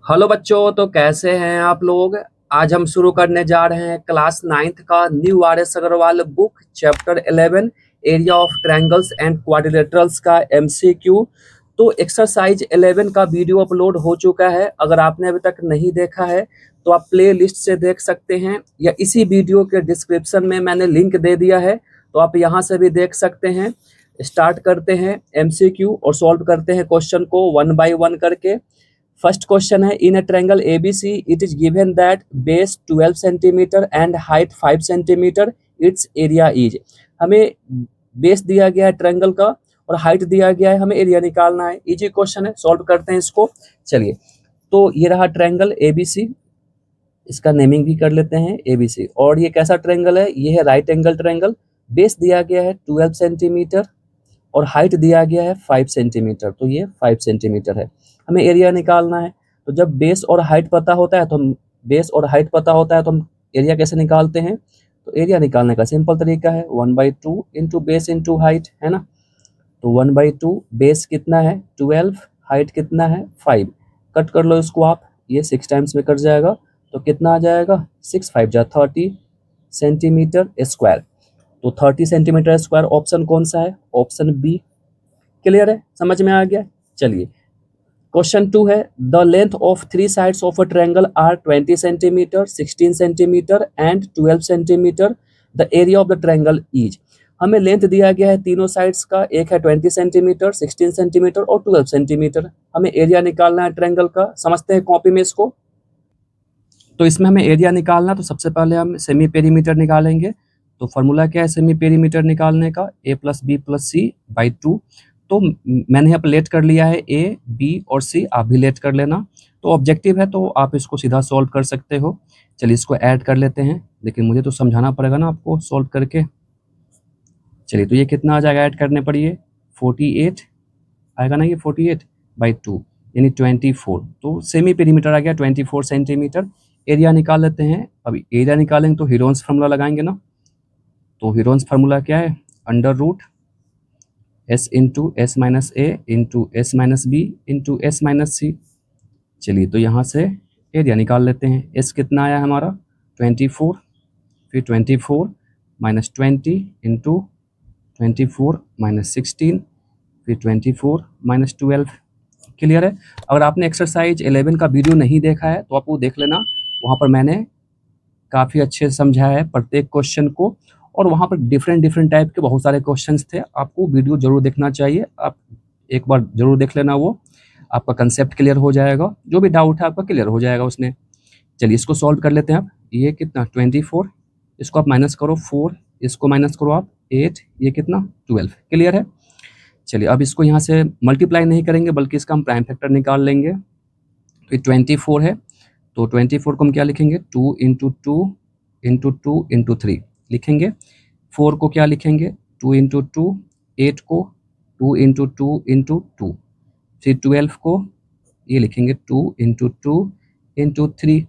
Hello बच्चों, तो कैसे हैं आप लोग। आज हम शुरू करने जा रहे हैं क्लास 9th का new R S. Agarwal book chapter 11 area of triangles and quadrilaterals का एमसीक्यू। तो एक्सरसाइज 11 का वीडियो अपलोड हो चुका है। अगर आपने अभी तक नहीं देखा है तो आप प्ले लिस्ट से देख सकते हैं, या इसी वीडियो के डिस्क्रिप्शन में मैंने लिंक दे दिया है, तो आप यहाँ से भी देख सकते हैं। स्टार्ट करते हैं एमसीक्यू और सॉल्व करते हैं क्वेश्चन को वन बाय वन करके। फर्स्ट क्वेश्चन है, in a triangle ABC it is given that base 12 centimetre and height 5 centimetre, its area is. हमें बेस दिया गया है ट्रायंगल का और हाइट दिया गया है, हमें एरिया निकालना है। इजी क्वेश्चन है, सॉल्व करते हैं इसको। चलिए, तो ये रहा ट्रायंगल एबीसी, इसका नेमिंग भी कर लेते हैं एबीसी। और ये कैसा ट्रायंगल है, ये है राइट एंगल ट्रायंगल। बेस दिया गया है 12 सेंटीमीटर और हाइट दिया गया है 5 सेंटीमीटर, तो ये 5 सेंटीमीटर है। हमें एरिया निकालना है। तो जब बेस और हाइट पता होता है तो हम एरिया कैसे निकालते हैं। तो एरिया निकालने का सिंपल तरीका है 1/2 इंटू बेस इंटू हाइट, है ना। तो 1/2, बेस कितना है 12, हाइट कितना है 5। कट कर लो इसको आप, ये 6 टाइम्स में कट जाएगा तो कितना आ जाएगा 6 5 जा 30 सेंटीमीटर स्क्वायर। तो 30 सेंटीमीटर स्क्वायर ऑप्शन कौन सा है, ऑप्शन बी। क्लियर है, समझ में आ गया। चलिए, क्वेश्चन 2 है, the length of 3 sides of a triangle are 20 centimetre, 16 centimetre and 12 centimetre, the area of the triangle is. हमें लेंथ दिया गया है तीनों साइड्स का, एक है 20 सेंटीमीटर, 16 सेंटीमीटर और 12 सेंटीमीटर। हमें एरिया निकालना है ट्रायंगल का। समझते हैं कॉपी में इसको। तो इसमें हमें एरिया निकालना, तो सबसे पहले हम सेमी पेरीमीटर निकालेंगे। तो फार्मूला क्या है सेमी पेरीमीटर निकालने का, a plus B plus C by 2। तो मैंने यहाँ पर लेट कर लिया है ए, बी और सी, आप भी लेट कर लेना। तो ऑब्जेक्टिव है तो आप इसको सीधा सॉल्व कर सकते हो। चलिए इसको ऐड कर लेते हैं, लेकिन मुझे तो समझाना पड़ेगा ना आपको सॉल्व करके। चलिए, तो ये कितना आ जाएगा ऐड करने पर, ये 48 आएगा ना, ये 48/2 यानी 24। तो सेमी पेरीमीटर आ गया 24 सेंटीमीटर। एरिया निकाल लेते हैं। अभी एरिया निकालेंगे तो हीरोन्स फार्मूला लगाएंगे ना। तो हीरोन्स फार्मूला क्या है, under root S into S minus A into S minus B into S minus C. चलिए, तो यहाँ से एरिया निकाल लेते हैं। एस कितना आया हमारा 24, फिर 24 माइनस 20 इंटू 24 माइनस 16, फिर 24 माइनस 12। क्लियर है। अगर आपने एक्सरसाइज 11 का वीडियो नहीं देखा है तो आप वो देख लेना, वहाँ पर मैंने काफ़ी अच्छे से समझाया है प्रत्येक क्वेश्चन को। और वहाँ पर डिफरेंट डिफरेंट टाइप के बहुत सारे क्वेश्चंस थे, आपको वीडियो जरूर देखना चाहिए। आप एक बार जरूर देख लेना, वो आपका कंसेप्ट क्लियर हो जाएगा, जो भी डाउट है आपका क्लियर हो जाएगा उसमें। चलिए इसको सॉल्व कर लेते हैं। आप ये कितना 24, इसको आप माइनस करो 4, इसको माइनस करो आप 8, ये कितना 12। क्लियर है। चलिए, अब इसको यहाँ से मल्टीप्लाई नहीं करेंगे बल्कि इसका हम प्राइम फैक्टर निकाल लेंगे। तो 24 है, तो 24 को हम क्या लिखेंगे 2 इंटू 2 इंटू 2 इंटू 3 लिखेंगे। 4 को क्या लिखेंगे 2 इंटू 2, 8 को 2 इंटू 2 इंटू 2, फिर 12 को ये लिखेंगे 2 इंटू 2 इंटू 3।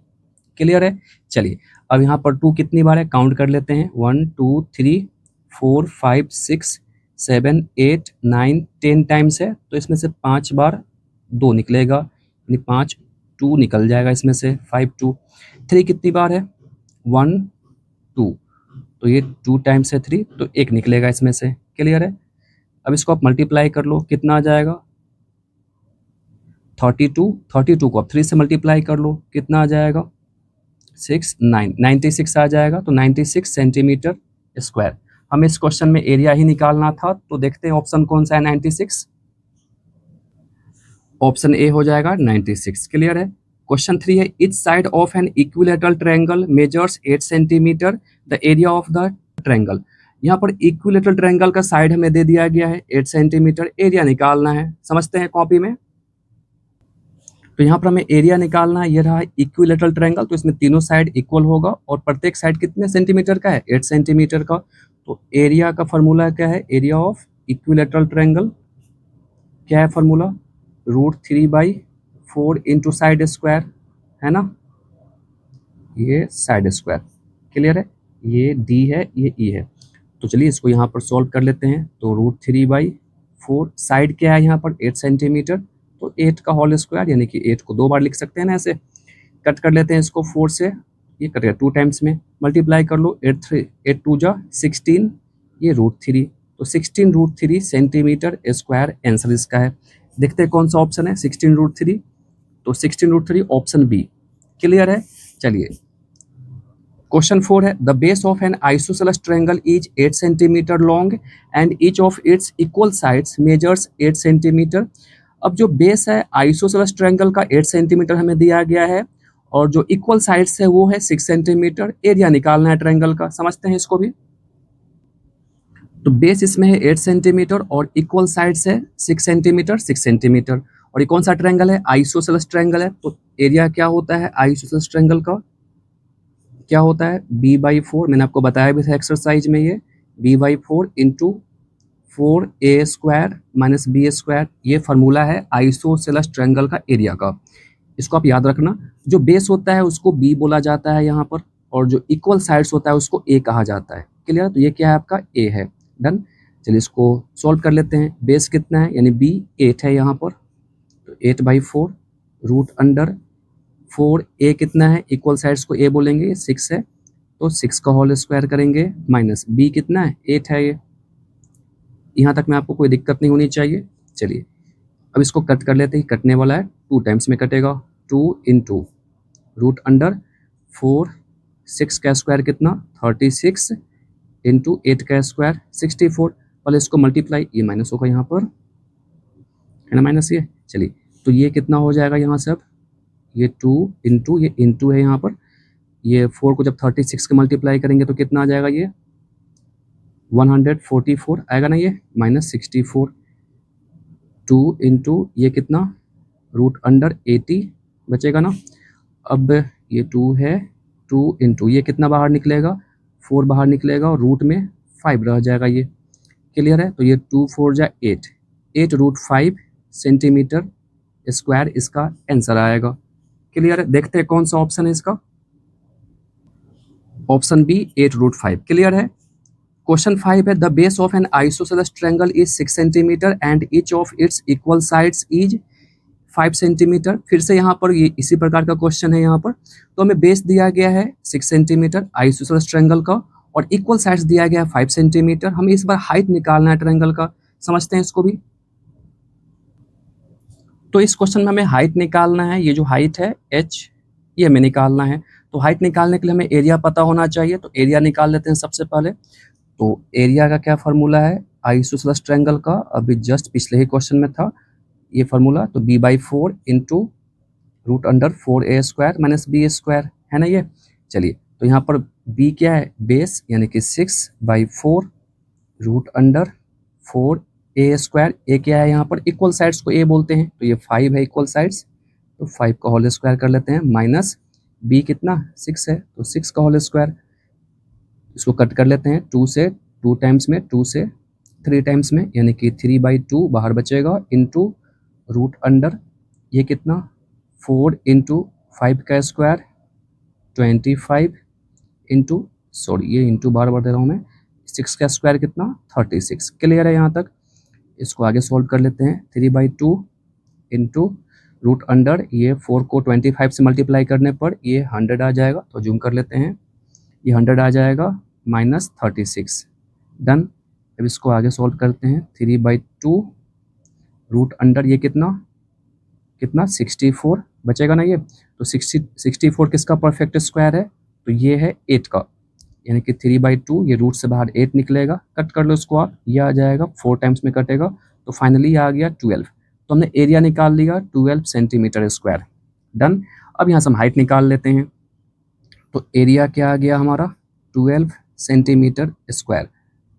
क्लियर है। चलिए, अब यहाँ पर 2 कितनी बार है काउंट कर लेते हैं, 1 2 3 4 5 6 7 8 9 10 टाइम्स है। तो इसमें से 5 बार 2 निकलेगा, यानी 5 2 निकल जाएगा इसमें से, 5 2। 3 कितनी बार है 1 2, तो ये 2 टाइम्स है 3, तो 1 निकलेगा इसमें से। क्लियर है। अब इसको आप मल्टीप्लाई कर लो, कितना आ जाएगा 32। 32 को आप 3 से मल्टीप्लाई कर लो, कितना आ जाएगा 6 9 96 आ जाएगा। तो 96 सेंटीमीटर स्क्वायर। हमें इस क्वेश्चन में एरिया ही निकालना था, तो देखते हैं ऑप्शन कौन सा है 96। ऑप्शन ए हो जाएगा 96। क्लियर है। क्वेश्चन 3 है, etch side of an equilateral triangle measures 8 centimetre, the area of the triangle. यहाँ पर इक्विलेटरल ट्रायंगल का साइड हमें दे दिया गया है 8 सेंटीमीटर, एरिया निकालना है। समझते हैं कॉपी में। तो यहाँ पर हमें एरिया निकालना है। ये रहा इक्विलेटरल ट्रायंगल, तो इसमें तीनों साइड इक्वल होगा और प्रत्येक साइड कितने सेंटीमीटर का है 8 सेंटीमीटर का। तो एरिया का फॉर्मूला क्या है, एरिया ऑफ इक्विलेटरल ट्रायंगल क्या है फॉर्मूला, √3/4 इंटू साइड स्क्वायर, है ना, ये साइड स्क्वायर। क्लियर है। ये डी है, ये ई है। तो चलिए इसको यहाँ पर सॉल्व कर लेते हैं। तो √3/4, साइड क्या है यहाँ पर 8 सेंटीमीटर, तो 8 का होल स्क्वायर यानी कि 8 को 2 बार लिख सकते हैं ना ऐसे। कट कर लेते हैं इसको 4 से, ये कटेगा 2 टाइम्स में, मल्टीप्लाई कर लो 8 2 जा 16, ये √3, तो 16 √3 सेंटीमीटर स्क्वायर आंसर इसका है। देखते हैं कौन सा ऑप्शन है 16 √3, तो 16 √3 ऑप्शन बी। क्लियर है। चलिए क्वेश्चन 4 है, the base of N isosceles triangle is 8 centimetre long and each of its equal sides measures 8 centimetre. अब जो बेस है आइसोसेलेस ट्रायंगल का 8 सेंटीमीटर हमें दिया गया है, और जो इक्वल साइड्स है वो है 6 सेंटीमीटर। एरिया निकालना है ट्रायंगल का, समझते हैं इसको भी। तो बेस इसमें है 8 सेंटीमीटर और इक्वल साइड्स है 6 सेंटीमीटर 6 सेंटीमीटर। और ये कौन सा ट्रायंगल है, आइसोसेलेस ट्रायंगल है। तो एरिया क्या होता है आइसोसेलेस ट्रायंगल का, क्या होता है b/4, मैंने आपको बताया भी था एक्सरसाइज में, ये b/4 into 4a² minus b², ये फार्मूला है आइसोसेलेस ट्रायंगल का एरिया का। इसको आप याद रखना, जो बेस होता है उसको b बोला जाता है यहाँ पर, और जो इक्वल साइड्स होता है उसको a कहा जाता है। क्लियर। तो ये क्या है आपका a है। डन। चलिए इसको सॉल्व कर लेते हैं। बेस कितना है यानी b 8 है यहाँ पर, तो 8/4 √4a कितना है, इक्वल साइड्स को a बोलेंगे 6 है, तो 6 का होल स्क्वायर करेंगे, माइनस b कितना है 8 है। ये यहाँ तक में आपको कोई दिक्कत नहीं होनी चाहिए। चलिए अब इसको कट कर लेते हैं, कटने वाला है 2 टाइम्स में कटेगा, 2 इंटू √4 6 का स्क्वायर कितना 36 इंटू 8 का स्क्वायर 64, पहले इसको मल्टीप्लाई, ये माइनस होगा यहाँ पर है ना, माइनस ये। चलिए तो ये कितना हो जाएगा यहाँ से, अब ये 2 इंटू ये इंटू है यहाँ पर, ये 4 को जब 36 के मल्टीप्लाई करेंगे तो कितना आ जाएगा, ये 144 आएगा ना, ये माइनस 64, 2 इंटू ये कितना √80 बचेगा ना। अब ये 2 है, 2 इंटू ये कितना बाहर निकलेगा 4 बाहर निकलेगा, और रूट में 5 रह जाएगा ये। क्लियर है। तो ये 2 4 जा 8, 8√5 सेंटीमीटर स्क्वायर इसका आंसर आएगा। क्लियर है। देखते हैं कौन सा ऑप्शन है इसका, ऑप्शन बी 8√5। क्लियर है। क्वेश्चन 5 है, the base of N isosceles triangle is 6 centimetre and each of its equal sides is 5 centimetre. फिर से यहाँ पर ये इसी प्रकार का क्वेश्चन है यहाँ पर। तो हमें बेस दिया गया है 6 सेंटीमीटर आइसोसेलेस ट्रायंगल का, और इक्वल साइड्स दिया गया है 5 सेंटीमीटर। हमें इस बार हाइट निकालना है ट्रायंगल का, समझते हैं इसको भी। तो इस क्वेश्चन में हमें हाइट निकालना है, ये जो हाइट है h, ये हमें निकालना है। तो हाइट निकालने के लिए हमें एरिया पता होना चाहिए, तो एरिया निकाल लेते हैं सबसे पहले। तो एरिया का क्या फार्मूला है आइसोसेलेस ट्रायंगल का, अभी जस्ट पिछले ही क्वेश्चन में था ये फार्मूला, तो b/4 into √4a² minus b² है ना ये। चलिए तो यहाँ पर b क्या है बेस, यानी कि 6/4 √4a², a क्या है यहाँ पर इक्वल साइड्स को a बोलते हैं, तो ये 5 है इक्वल साइड्स, तो 5 का होल स्क्वायर कर लेते हैं, माइनस b कितना 6 है, तो 6 का होल स्क्वायर। इसको कट कर लेते हैं 2 से, 2 टाइम्स में, 2 से 3 टाइम्स में, यानी कि 3/2 बाहर बचेगा, इंटू √, ये कितना 4 इंटू 5 का स्क्वायर 25 इंटू, सॉरी ये इंटू बार बार दे रहा हूँ मैं, 6 का स्क्वायर कितना 36। क्लियर है यहाँ तक। इसको आगे सॉल्व कर लेते हैं, 3/2 इंटू √, ये 4 को 25 से मल्टीप्लाई करने पर ये 100 आ जाएगा, तो जूम कर लेते हैं, ये 100 आ जाएगा, माइनस 36। डन। अब इसको आगे सॉल्व करते हैं, 3/2 √, ये कितना 64 बचेगा ना ये, तो 64 किसका परफेक्ट स्क्वायर है, तो ये है 8 का, यानी कि 3/2, ये रूट से बाहर 8 निकलेगा, कट कर लो इसको आप, ये आ जाएगा 4 टाइम्स में कटेगा, तो फाइनली आ गया 12। तो हमने एरिया निकाल लिया 12 सेंटीमीटर स्क्वायर। डन। अब यहाँ से हम हाइट निकाल लेते हैं, तो एरिया क्या आ गया हमारा 12 सेंटीमीटर स्क्वायर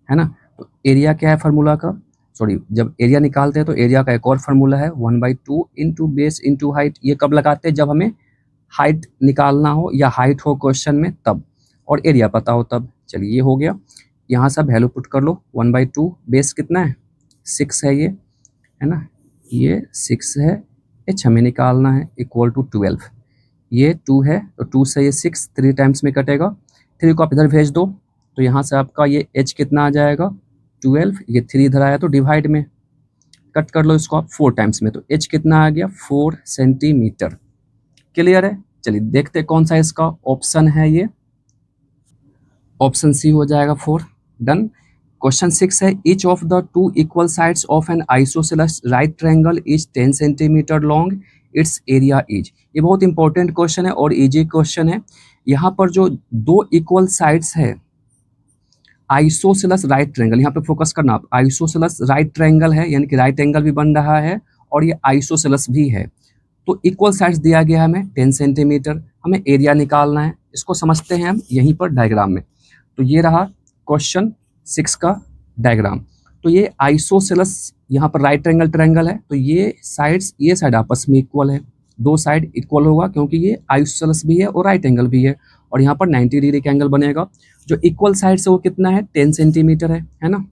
है ना। तो एरिया क्या है फार्मूला का, सॉरी जब एरिया निकालते हैं तो एरिया का एक और फार्मूला है 1/2 इंटू बेस इंटू हाइट। ये कब लगाते हैं, जब हमें हाइट निकालना हो या हाइट हो क्वेश्चन में तब, और एरिया पता हो तब। चलिए ये हो गया, यहाँ से वैल्यू पुट कर लो, 1/2 बेस कितना है 6 है ये है ना, ये 6 है, h हमें निकालना है इक्वल टू 12, ये 2 है, तो 2 से ये 6 3 टाइम्स में कटेगा, 3 को आप इधर भेज दो, तो यहाँ से आपका ये h कितना आ जाएगा 12, ये 3 इधर आया तो डिवाइड में, कट कर लो इसको आप 4 टाइम्स में, तो h कितना आ गया 4 सेंटीमीटर। क्लियर है। चलिए देखते हैं कौन सा इसका ऑप्शन है, ये ऑप्शन सी हो जाएगा 4। डन। क्वेश्चन 6 है each of the two equal sides of N isosceles right triangle is 10 centimetre long, it's area is. ये बहुत इंपॉर्टेंट क्वेश्चन है और इजी क्वेश्चन है। यहाँ पर जो दो इक्वल साइड्स है आइसोसेलेस राइट ट्रायंगल, यहाँ पे फोकस करना आप, आइसोसेलेस राइट ट्रायंगल है यानी कि राइट एंगल भी बन रहा है और ये आइसोसेलेस भी है। तो इक्वल साइड्स दिया गया है हमें 10 सेंटीमीटर, हमें एरिया निकालना है। इसको समझते हैं हम यहीं पर डायग्राम में। तो ये रहा क्वेश्चन 6 का डायग्राम। तो ये आइसोसेलेस यहाँ पर राइट ट्रायंगल ट्रायंगल है, तो ये साइड्स, ये साइड आपस में इक्वल है, दो साइड इक्वल होगा क्योंकि ये आइसोसेलेस भी है और राइट एंगल भी है, और यहाँ पर 90 डिग्री का एंगल बनेगा। जो इक्वल साइड्स है वो कितना है 10 सेंटीमीटर है ना।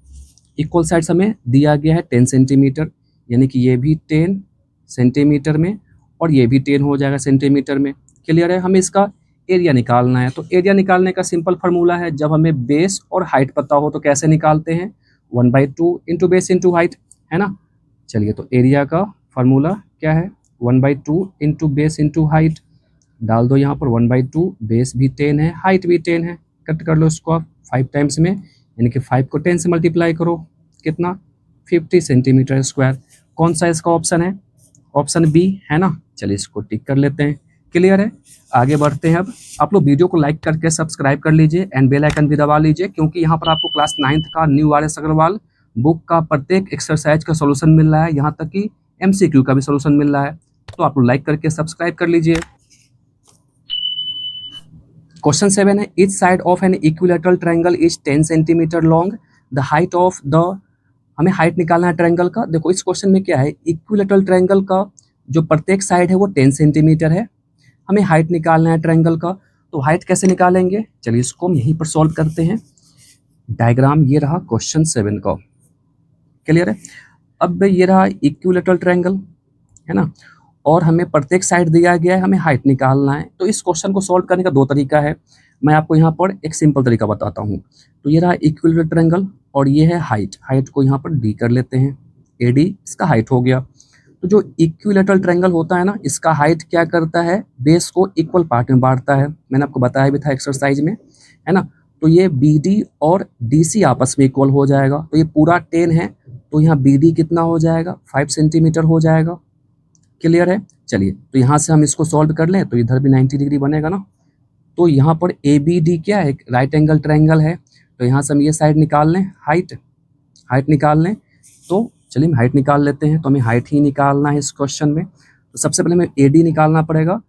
इक्वल साइड्स हमें दिया गया है 10 सेंटीमीटर, यानी कि ये भी 10 सेंटीमीटर में और ये भी 10 हो जाएगा सेंटीमीटर में। क्लियर है। हमें इसका एरिया निकालना है। तो एरिया निकालने का सिंपल फार्मूला है, जब हमें बेस और हाइट पता हो तो कैसे निकालते हैं 1/2 इंटू बेस इंटू हाइट, है ना। चलिए तो एरिया का फार्मूला क्या है 1/2 इंटू बेस इंटू हाइट। डाल दो यहाँ पर 1/2, बेस भी 10 है, हाइट भी 10 है। कट कर लो इसको आप 5 टाइम्स में, यानी कि 5 को 10 से मल्टीप्लाई करो, कितना 50 सेंटीमीटर स्क्वायर। कौन सा इसका ऑप्शन है, ऑप्शन बी है ना। चलिए इसको टिक कर लेते हैं। क्लियर है। आगे बढ़ते हैं। अब आप लोग वीडियो को लाइक करके सब्सक्राइब कर लीजिए एंड बेल आइकन भी दबा लीजिए, क्योंकि यहाँ पर आपको क्लास 9th का new R S Agarwal book का प्रत्येक एक्सरसाइज का सोल्यूशन मिल रहा है, यहाँ तक कि MCQ का भी सोल्यूशन मिल रहा है। तो आप लोग लाइक करके सब्सक्राइब कर लीजिए। क्वेश्चन 7 है each side of an equilateral triangle is 10 centimetre long, the height of the, हमें हाइट निकालना है ट्रायंगल का। देखो इस क्वेश्चन में क्या है, इक्विलेटरल ट्रायंगल का जो प्रत्येक साइड है वो 10 सेंटीमीटर है, हमें हाइट निकालना है ट्रायंगल का। तो हाइट कैसे निकालेंगे, चलिए इसको हम यहीं पर सॉल्व करते हैं। डायग्राम ये रहा क्वेश्चन 7 का। क्लियर है। अब ये रहा इक्विलेटरल ट्रायंगल, है ना, और हमें प्रत्येक साइड दिया गया है, हमें हाइट निकालना है। तो इस क्वेश्चन को सॉल्व करने का दो तरीका है, मैं आपको यहाँ पर एक सिंपल तरीका बताता हूँ। तो ये रहा इक्विलेटरल ट्रायंगल और ये है हाइट, हाइट को यहाँ पर डी कर लेते हैं, AD इसका हाइट हो गया। तो जो इक्विलेटरल ट्रायंगल होता है ना, इसका हाइट क्या करता है, बेस को इक्वल पार्ट में बांटता है, मैंने आपको बताया भी था एक्सरसाइज में, है ना। तो ये BD और DC आपस में इक्वल हो जाएगा। तो ये पूरा 10 है, तो यहाँ BD कितना हो जाएगा 5 सेंटीमीटर हो जाएगा। क्लियर है। चलिए तो यहाँ से हम इसको सॉल्व कर लें, तो इधर भी 90 डिग्री बनेगा ना। तो यहाँ पर ABD क्या है, राइट एंगल ट्रायंगल है, तो यहाँ से हम ये साइड निकाल लें, हाइट निकाल लें। तो चलिए हम हाइट निकाल लेते हैं। तो हमें हाइट ही निकालना है इस क्वेश्चन में। तो सबसे पहले हमें AD निकालना पड़ेगा,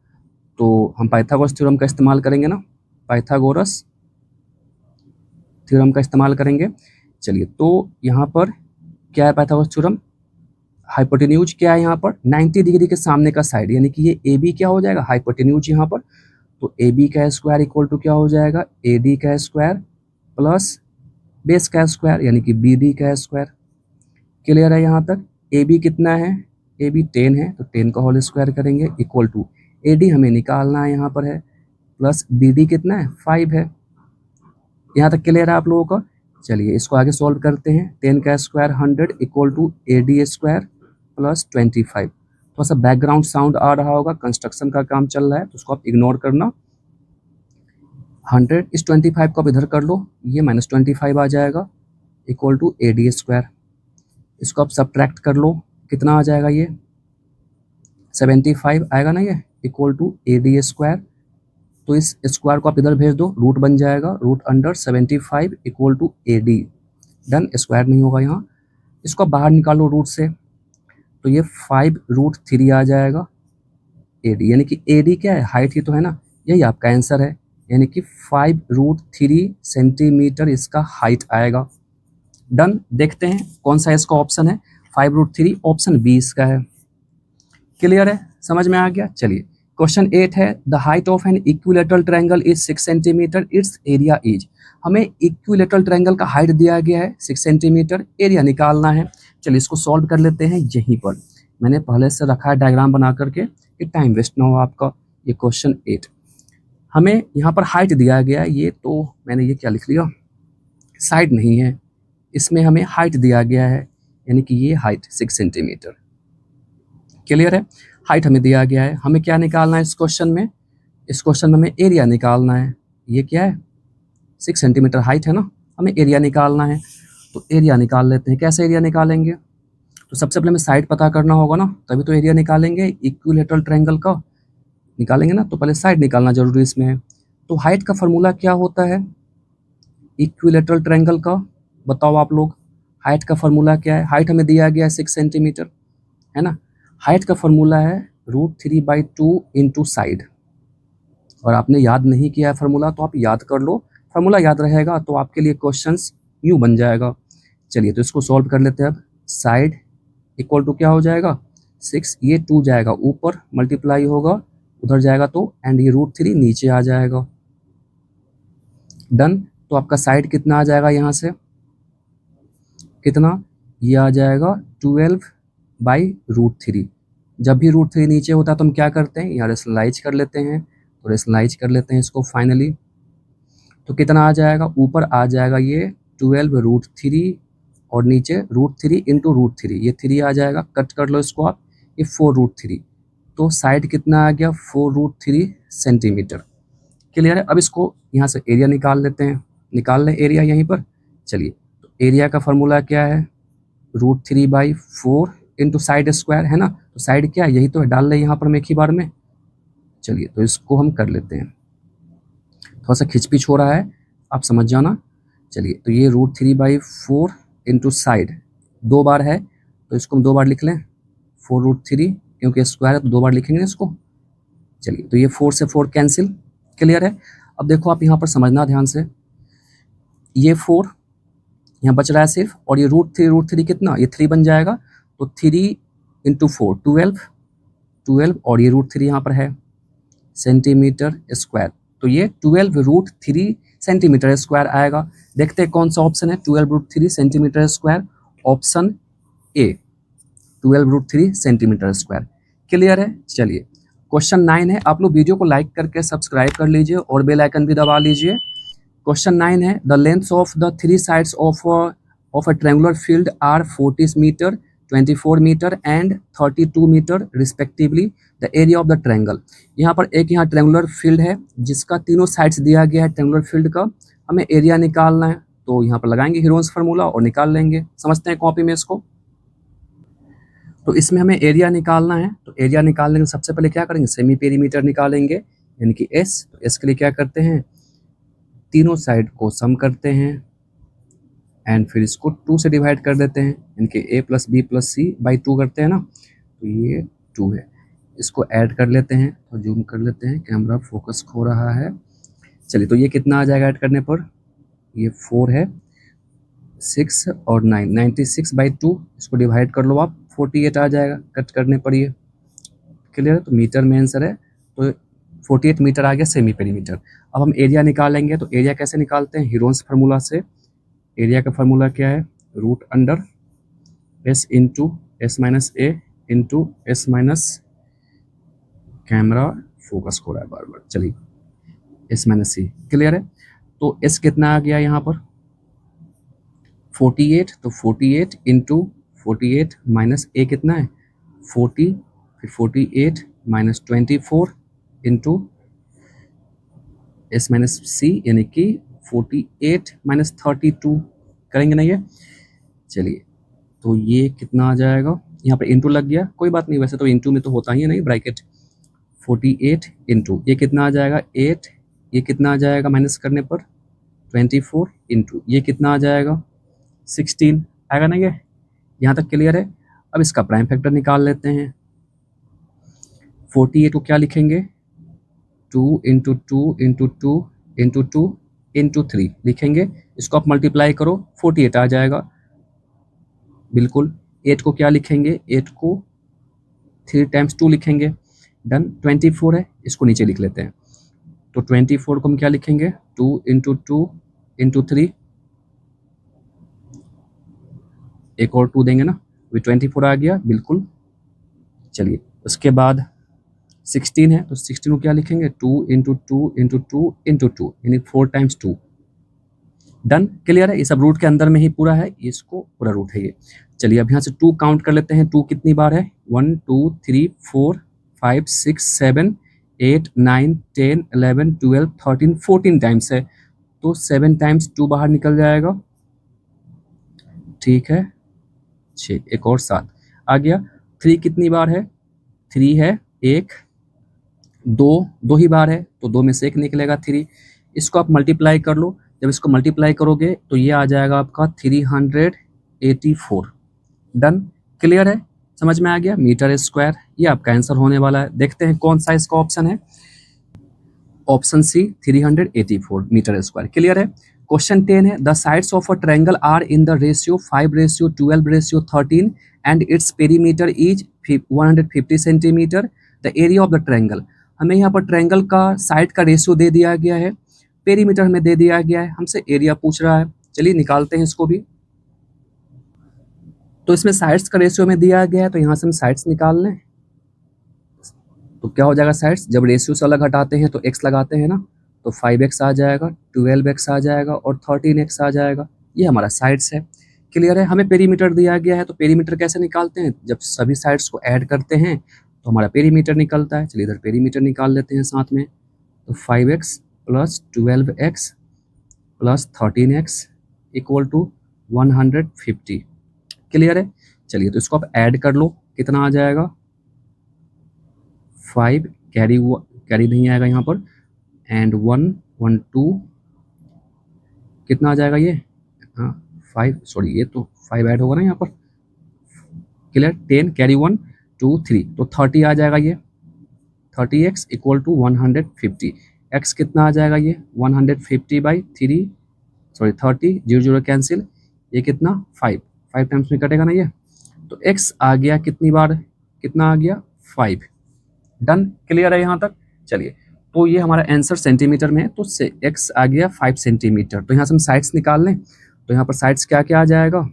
तो हम पाइथागोरस थ्योरम का इस्तेमाल करेंगे ना, पाइथागोरस थ्योरम का इस्तेमाल करेंगे। चलिए तो यहाँ पर क्या है पाइथागोरस थ्योरम, हाइपोटेन्यूज क्या है यहाँ पर 90 डिग्री के सामने का साइड, यानी कि ये AB क्या हो जाएगा हाइपोटेन्यूज यहाँ पर। तो AB का स्क्वायर इक्वल टू क्या हो जाएगा AD का स्क्वायर प्लस बेस का स्क्वायर, यानी कि BD का स्क्वायर। क्लियर है यहाँ तक। AB कितना है, AB 10 है, तो 10 का होल स्क्वायर करेंगे इक्वल टू AD हमें निकालना है यहाँ पर है, प्लस BD कितना है 5 है। यहाँ तक क्लियर है आप लोगों का। चलिए इसको आगे सॉल्व करते हैं। 10 का square 100 equal to AD square plus 25। थोड़ा सा बैकग्राउंड साउंड आ रहा होगा, कंस्ट्रक्शन का काम चल रहा है, तो उसको आप इग्नोर करना। 100 इस 25 को आप इधर कर लो, ये -25 आ जाएगा इक्वल टू AD स्क्वायर। इसको आप सब्ट्रैक्ट कर लो, कितना आ जाएगा ये 75 आएगा ना, ये इक्वल टू AD स्क्वायर। तो इस स्क्वायर को आप इधर भेज दो, रूट बन जाएगा, root under 75 equal to AD। Done. Square नहीं होगा यहाँ, इसको बाहर निकालो रूट से, तो ये 5√3 आ जाएगा AD, यानी कि AD क्या है हाइट ही तो है ना, यही आपका आंसर है, यानी कि 5√3 सेंटीमीटर इसका हाइट आएगा। डन। देखते हैं कौन सा इसका ऑप्शन है, 5√3 ऑप्शन बी इसका है। क्लियर है, समझ में आ गया। चलिए क्वेश्चन 8 है the height of an equilateral triangle is 6 centimetre, its area is. हमें इक्विलेटरल ट्रायंगल का हाइट दिया गया है 6 सेंटीमीटर, एरिया निकालना है। चलिए इसको सॉल्व कर लेते हैं यहीं पर, मैंने पहले से रखा है डायग्राम बना करके कि टाइम वेस्ट ना हो आपका। ये क्वेश्चन 8 हमें यहाँ पर हाइट दिया गया है, ये तो मैंने ये क्या लिख लिया, साइड नहीं है, इसमें हमें हाइट दिया गया है, यानी कि ये हाइट 6 सेंटीमीटर। क्लियर है? हाइट हमें दिया गया है, हमें क्या निकालना है इस क्वेश्चन में? इस क्वेश्चन में हमें एरिया निकालना है। ये क्या है? 6 सेंटीमीटर हाइट है ना, हमें एरिया निकालना है। तो एरिया निकाल लेते हैं। कैसे एरिया निकालेंगे? तो सबसे पहले हमें साइड पता करना होगा ना, तभी तो एरिया निकालेंगे। इक्विलेटरल ट्रायंगल का निकालेंगे ना, तो पहले साइड निकालना जरूरी इसमें है। तो हाइट का फॉर्मूला क्या होता है इक्विलेटरल ट्रायंगल का? बताओ आप लोग, हाइट का फॉर्मूला क्या है? हाइट हमें दिया गया है 6 सेंटीमीटर, है ना। हाइट का फॉर्मूला है √3/2 इंटू साइड। और आपने याद नहीं किया है फार्मूला, तो आप याद कर लो। फार्मूला याद रहेगा तो आपके लिए क्वेश्चंस यूँ बन जाएगा। चलिए तो इसको सॉल्व कर लेते हैं अब। साइड इक्वल टू क्या हो जाएगा? 6, ये 2 जाएगा ऊपर, मल्टीप्लाई होगा उधर जाएगा तो, एंड ये √3 नीचे आ जाएगा। डन। तो आपका साइड कितना आ जाएगा यहाँ से? कितना? ये आ जाएगा 12/√3। जब भी √3 नीचे होता है तो हम क्या करते हैं, यहाँ रेशनलाइज कर लेते हैं। तो रेशनलाइज कर लेते हैं इसको फाइनली। तो कितना आ जाएगा? ऊपर आ जाएगा ये 12√3 और नीचे √3 इंटू √3, ये 3 आ जाएगा, कट कर लो इसको आप, ये 4√3। तो साइड कितना आ गया? 4√3 सेंटीमीटर। क्लियर है? अब इसको यहाँ से एरिया निकाल लेते हैं। निकाल लें एरिया यहीं पर। चलिए तो एरिया का फॉर्मूला क्या है? √3/4 इंटू साइड स्क्वायर, है ना। तो साइड क्या है? यही तो है, डाल लें यहाँ पर हम एक ही बार में। चलिए तो इसको हम कर लेते हैं। थोड़ा सा खिंचपिच हो रहा है, आप समझ जाना। चलिए तो ये √3/4 इंटू साइड 2 बार है, तो इसको हम 2 बार लिख लें। 4√3, क्योंकि स्क्वायर है तो 2 बार लिखेंगे इसको। चलिए तो ये 4 से 4 कैंसिल। क्लियर है? अब देखो आप यहाँ पर समझना ध्यान से, ये 4 यहाँ बच रहा है सिर्फ, और ये √3 कितना? ये 3 बन जाएगा। तो 3 इंटू 4 12, और ये √3 यहाँ पर है सेंटीमीटर स्क्वायर। तो ये 12√3 सेंटीमीटर स्क्वायर आएगा। देखते हैं कौन सा ऑप्शन है 12√3 centimetre square. Option A 12√3 centimetre square. Clear है? चलिए क्वेश्चन 9 है। आप लोग वीडियो को लाइक करके सब्सक्राइब कर लीजिए और बेल आइकन भी दबा लीजिए। क्वेश्चन 9 है, the length of the 3 sides of a triangular field are 40 metre, 24 metre and 32 metre respectively. The area of the triangle. यहाँ पर एक यहाँ ट्रायंगुलर फील्ड है जिसका तीनों साइड्स दिया गया है ट्रायंगुलर फील्ड का, हमें एरिया निकालना है। तो यहाँ पर लगाएंगे हीरोन्स फार्मूला और निकाल लेंगे। समझते हैं कॉपी में इसको। तो इसमें हमें एरिया निकालना है, तो एरिया निकालने के सबसे पहले क्या करेंगे? सेमी पेरीमीटर निकालेंगे, यानी कि एस। तो एस के लिए क्या करते हैं? तीनों साइड को सम करते हैं एंड फिर इसको 2 से डिवाइड कर देते हैं, यानी कि a + b + c बाई 2 करते हैं ना। तो ये 2 है, इसको ऐड कर लेते हैं। तो जूम कर लेते हैं, कैमरा फोकस खो रहा है। चलिए तो ये कितना आ जाएगा ऐड करने पर? ये 4 है, 6 और 9, 96/2। इसको डिवाइड कर लो आप, 48 आ जाएगा कट करने पर ये। क्लियर है? तो मीटर में आंसर है, तो 48 मीटर आ गया सेमी पेरीमीटर। अब हम एरिया निकालेंगे, तो एरिया कैसे निकालते हैं? हीरोन्स फार्मूला से। एरिया का फार्मूला क्या है? √S into S-A into S-, camera focus हो रहा है बार बार। चलिए S-C। क्लियर है? तो S कितना आ गया यहाँ पर? 48। तो 48 इंटू 48 माइनस A कितना है? 40, फिर 48 माइनस 24 इंटू S-C, यानी कि 48 माइनस 32 करेंगे ना ये। चलिए तो ये कितना आ जाएगा? यहाँ पर इंटू लग गया, कोई बात नहीं, वैसे तो इंटू में तो होता ही है नहीं ब्रैकेट। 48 इंटू ये कितना आ जाएगा? 8। ये कितना आ जाएगा माइनस करने पर? 24 इंटू ये कितना आ जाएगा? 16 आएगा ना ये। यहाँ तक क्लियर है? अब इसका प्राइम फैक्टर निकाल लेते हैं। 48 को क्या लिखेंगे? 2 इंटू 2 इंटू 2 इंटू 2 इंटू 3 लिखेंगे। इसको आप मल्टीप्लाई करो, 48 आ जाएगा बिल्कुल। 8 को क्या लिखेंगे? 8 को 3 टाइम्स 2 लिखेंगे। डन। 24 है, इसको नीचे लिख लेते हैं। तो 24 को हम क्या लिखेंगे? 2 इंटू 2 इंटू 3, एक और 2 देंगे ना, अभी 24 आ गया बिल्कुल। चलिए उसके बाद 16 है, तो 16 को क्या लिखेंगे? 2 इंटू 2 इंटू 2 इंटू 2, यानी 4 टाइम्स 2। डन, क्लियर है। ये सब रूट के अंदर में ही पूरा है, इसको पूरा रूट है ये। चलिए अब यहाँ से 2 काउंट कर लेते हैं, 2 कितनी बार है, 1 2 3 4 5 6 7 8 9 10 11 12 13 14 टाइम्स है, तो 7 टाइम्स 2 बाहर निकल जाएगा, ठीक है 6, एक और 7 आ गया। 3 कितनी बार है, 3 है, 1 2 ही बार है, तो 2 में से 1 निकलेगा 3। इसको आप मल्टीप्लाई कर लो, जब इसको मल्टीप्लाई करोगे तो ये आ जाएगा आपका 384। डन, क्लियर है, समझ में आ गया, मीटर स्क्वायर ये आपका आंसर होने वाला है। देखते हैं कौन सा इसका ऑप्शन है, option C 384 metre square, clear है। क्वेश्चन 10 है, the sides of a triangle are in the ratio 5:12:13 and its perimeter is 150 centimetre, the area of the triangle. हमें यहाँ पर ट्रायंगल का साइड का रेशियो दे दिया गया है, पेरीमीटर हमें दे दिया गया है, हमसे एरिया पूछ रहा है। चलिए निकालते हैं इसको भी। तो इसमें साइड्स का रेशियो में दिया गया है, तो यहाँ से हम साइड्स निकाल लें, तो क्या हो जाएगा, साइड्स जब रेशियो से अलग हटाते हैं तो x लगाते हैं ना, तो 5x आ जाएगा, 12x आ जाएगा और 13x आ जाएगा, ये हमारा साइड्स है, क्लियर है। हमें पेरीमीटर दिया गया है, तो पेरीमीटर कैसे निकालते हैं, जब सभी साइड्स को ऐड करते हैं तो हमारा पेरीमीटर निकलता है। चलिए इधर पेरीमीटर निकाल लेते हैं साथ में, तो 5x plus 12x plus 13x equal to 150, clear है। चलिए तो इसको आप ऐड कर लो, कितना आ जाएगा, 5 कैरी नहीं आएगा यहाँ पर, एंड 1 1 2 कितना आ जाएगा ये, हाँ 5, सॉरी ये तो 5 ऐड होगा ना यहाँ पर, क्लियर, 10 कैरी 1 2 3, तो 30 आ जाएगा ये, 30x इक्वल टू 150, x कितना आ जाएगा ये 150/3, सॉरी 30 0 0 कैंसिल, ये कितना 5 टाइम्स में कटेगा ना ये, तो x आ गया कितनी बार, कितना आ गया 5। डन, क्लियर है यहाँ तक। चलिए तो ये हमारा आंसर सेंटीमीटर में है, तो x आ गया 5 सेंटीमीटर। तो यहाँ से हम साइड्स निकाल लें, तो यहाँ पर साइड्स क्या क्या आ जाएगा,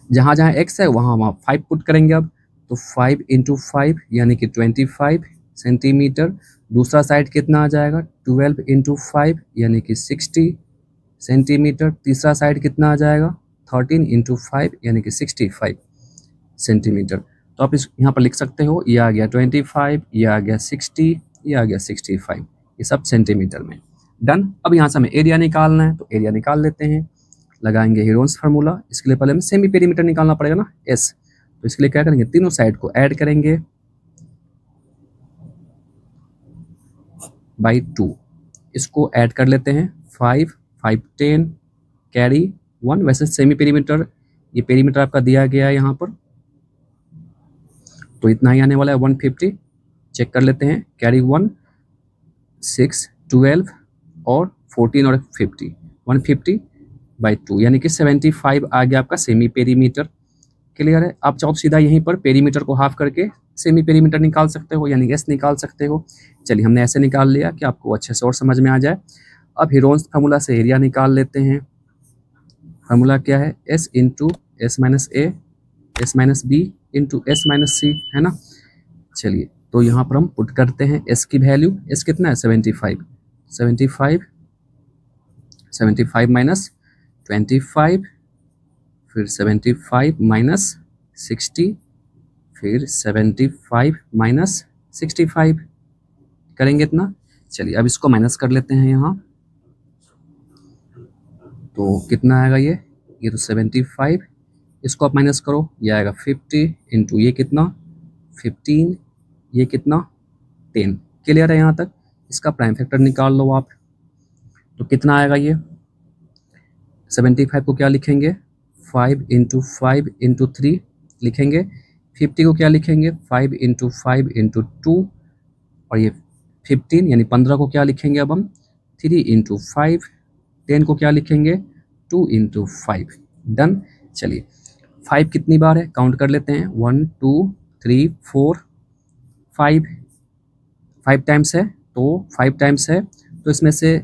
जहाँ जहाँ x है वहाँ वहाँ 5 पुट करेंगे अब, तो 5 × 5 यानी कि 25 सेंटीमीटर। दूसरा साइड कितना आ जाएगा, 12 × 5 यानी कि 60 सेंटीमीटर। तीसरा साइड कितना आ जाएगा, 13 × 5 यानी कि 65 सेंटीमीटर। तो आप इस यहाँ पर लिख सकते हो, ये आ गया 25, ये आ गया 60, ये आ गया 65, ये सब सेंटीमीटर में। डन, अब यहाँ से हमें एरिया निकालना है, तो एरिया निकाल लेते हैं, लगाएंगे हीरोन्स फार्मूला। इसके लिए पहले हमें सेमी पेरीमीटर निकालना पड़ेगा ना, एस, तो इसके लिए क्या करेंगे, तीनों साइड को ऐड करेंगे बाई 2, इसको ऐड कर लेते हैं, 5 5 10 कैरी 1, वैसे सेमी पेरीमीटर ये पेरीमीटर आपका दिया गया है यहाँ पर, तो इतना ही आने वाला है 150। चेक कर लेते हैं, कैरी 1 6 12 और 14 और 50, 150/2 यानी कि 75 आ गया आपका सेमी पेरीमीटर, क्लियर है। आप चाहो तो सीधा यहीं पर पेरीमीटर को हाफ करके सेमी पेरीमीटर निकाल सकते हो, यानी एस निकाल सकते हो। चलिए हमने ऐसे निकाल लिया कि आपको अच्छे से और समझ में आ जाए। अब हीरोन्स फार्मूला से एरिया निकाल लेते हैं। फार्मूला क्या है, S into S minus A S minus B into S minus C, है ना। चलिए तो यहाँ पर हम पुट करते हैं एस की वैल्यू, एस कितना है 75 माइनस 25, फिर 75 माइनस 60, फिर 75 माइनस 65 करेंगे इतना। चलिए अब इसको माइनस कर लेते हैं यहाँ, तो कितना आएगा ये तो 75, इसको आप माइनस करो, ये आएगा 50 इंटू ये कितना 15, ये कितना 10, क्लियर है यहाँ तक। इसका प्राइम फैक्टर निकाल लो आप, तो कितना आएगा ये 75 को क्या लिखेंगे 5 × 5 × 3 लिखेंगे, 50 को क्या लिखेंगे 5 × 5 × 2, और ये 15 यानी 15 को क्या लिखेंगे अब हम 3 × 5, 10 को क्या लिखेंगे 2 × 5। डन, चलिए 5 कितनी बार है काउंट कर लेते हैं, 1 2 3 4 5 टाइम्स है, तो 5 टाइम्स है, तो इसमें से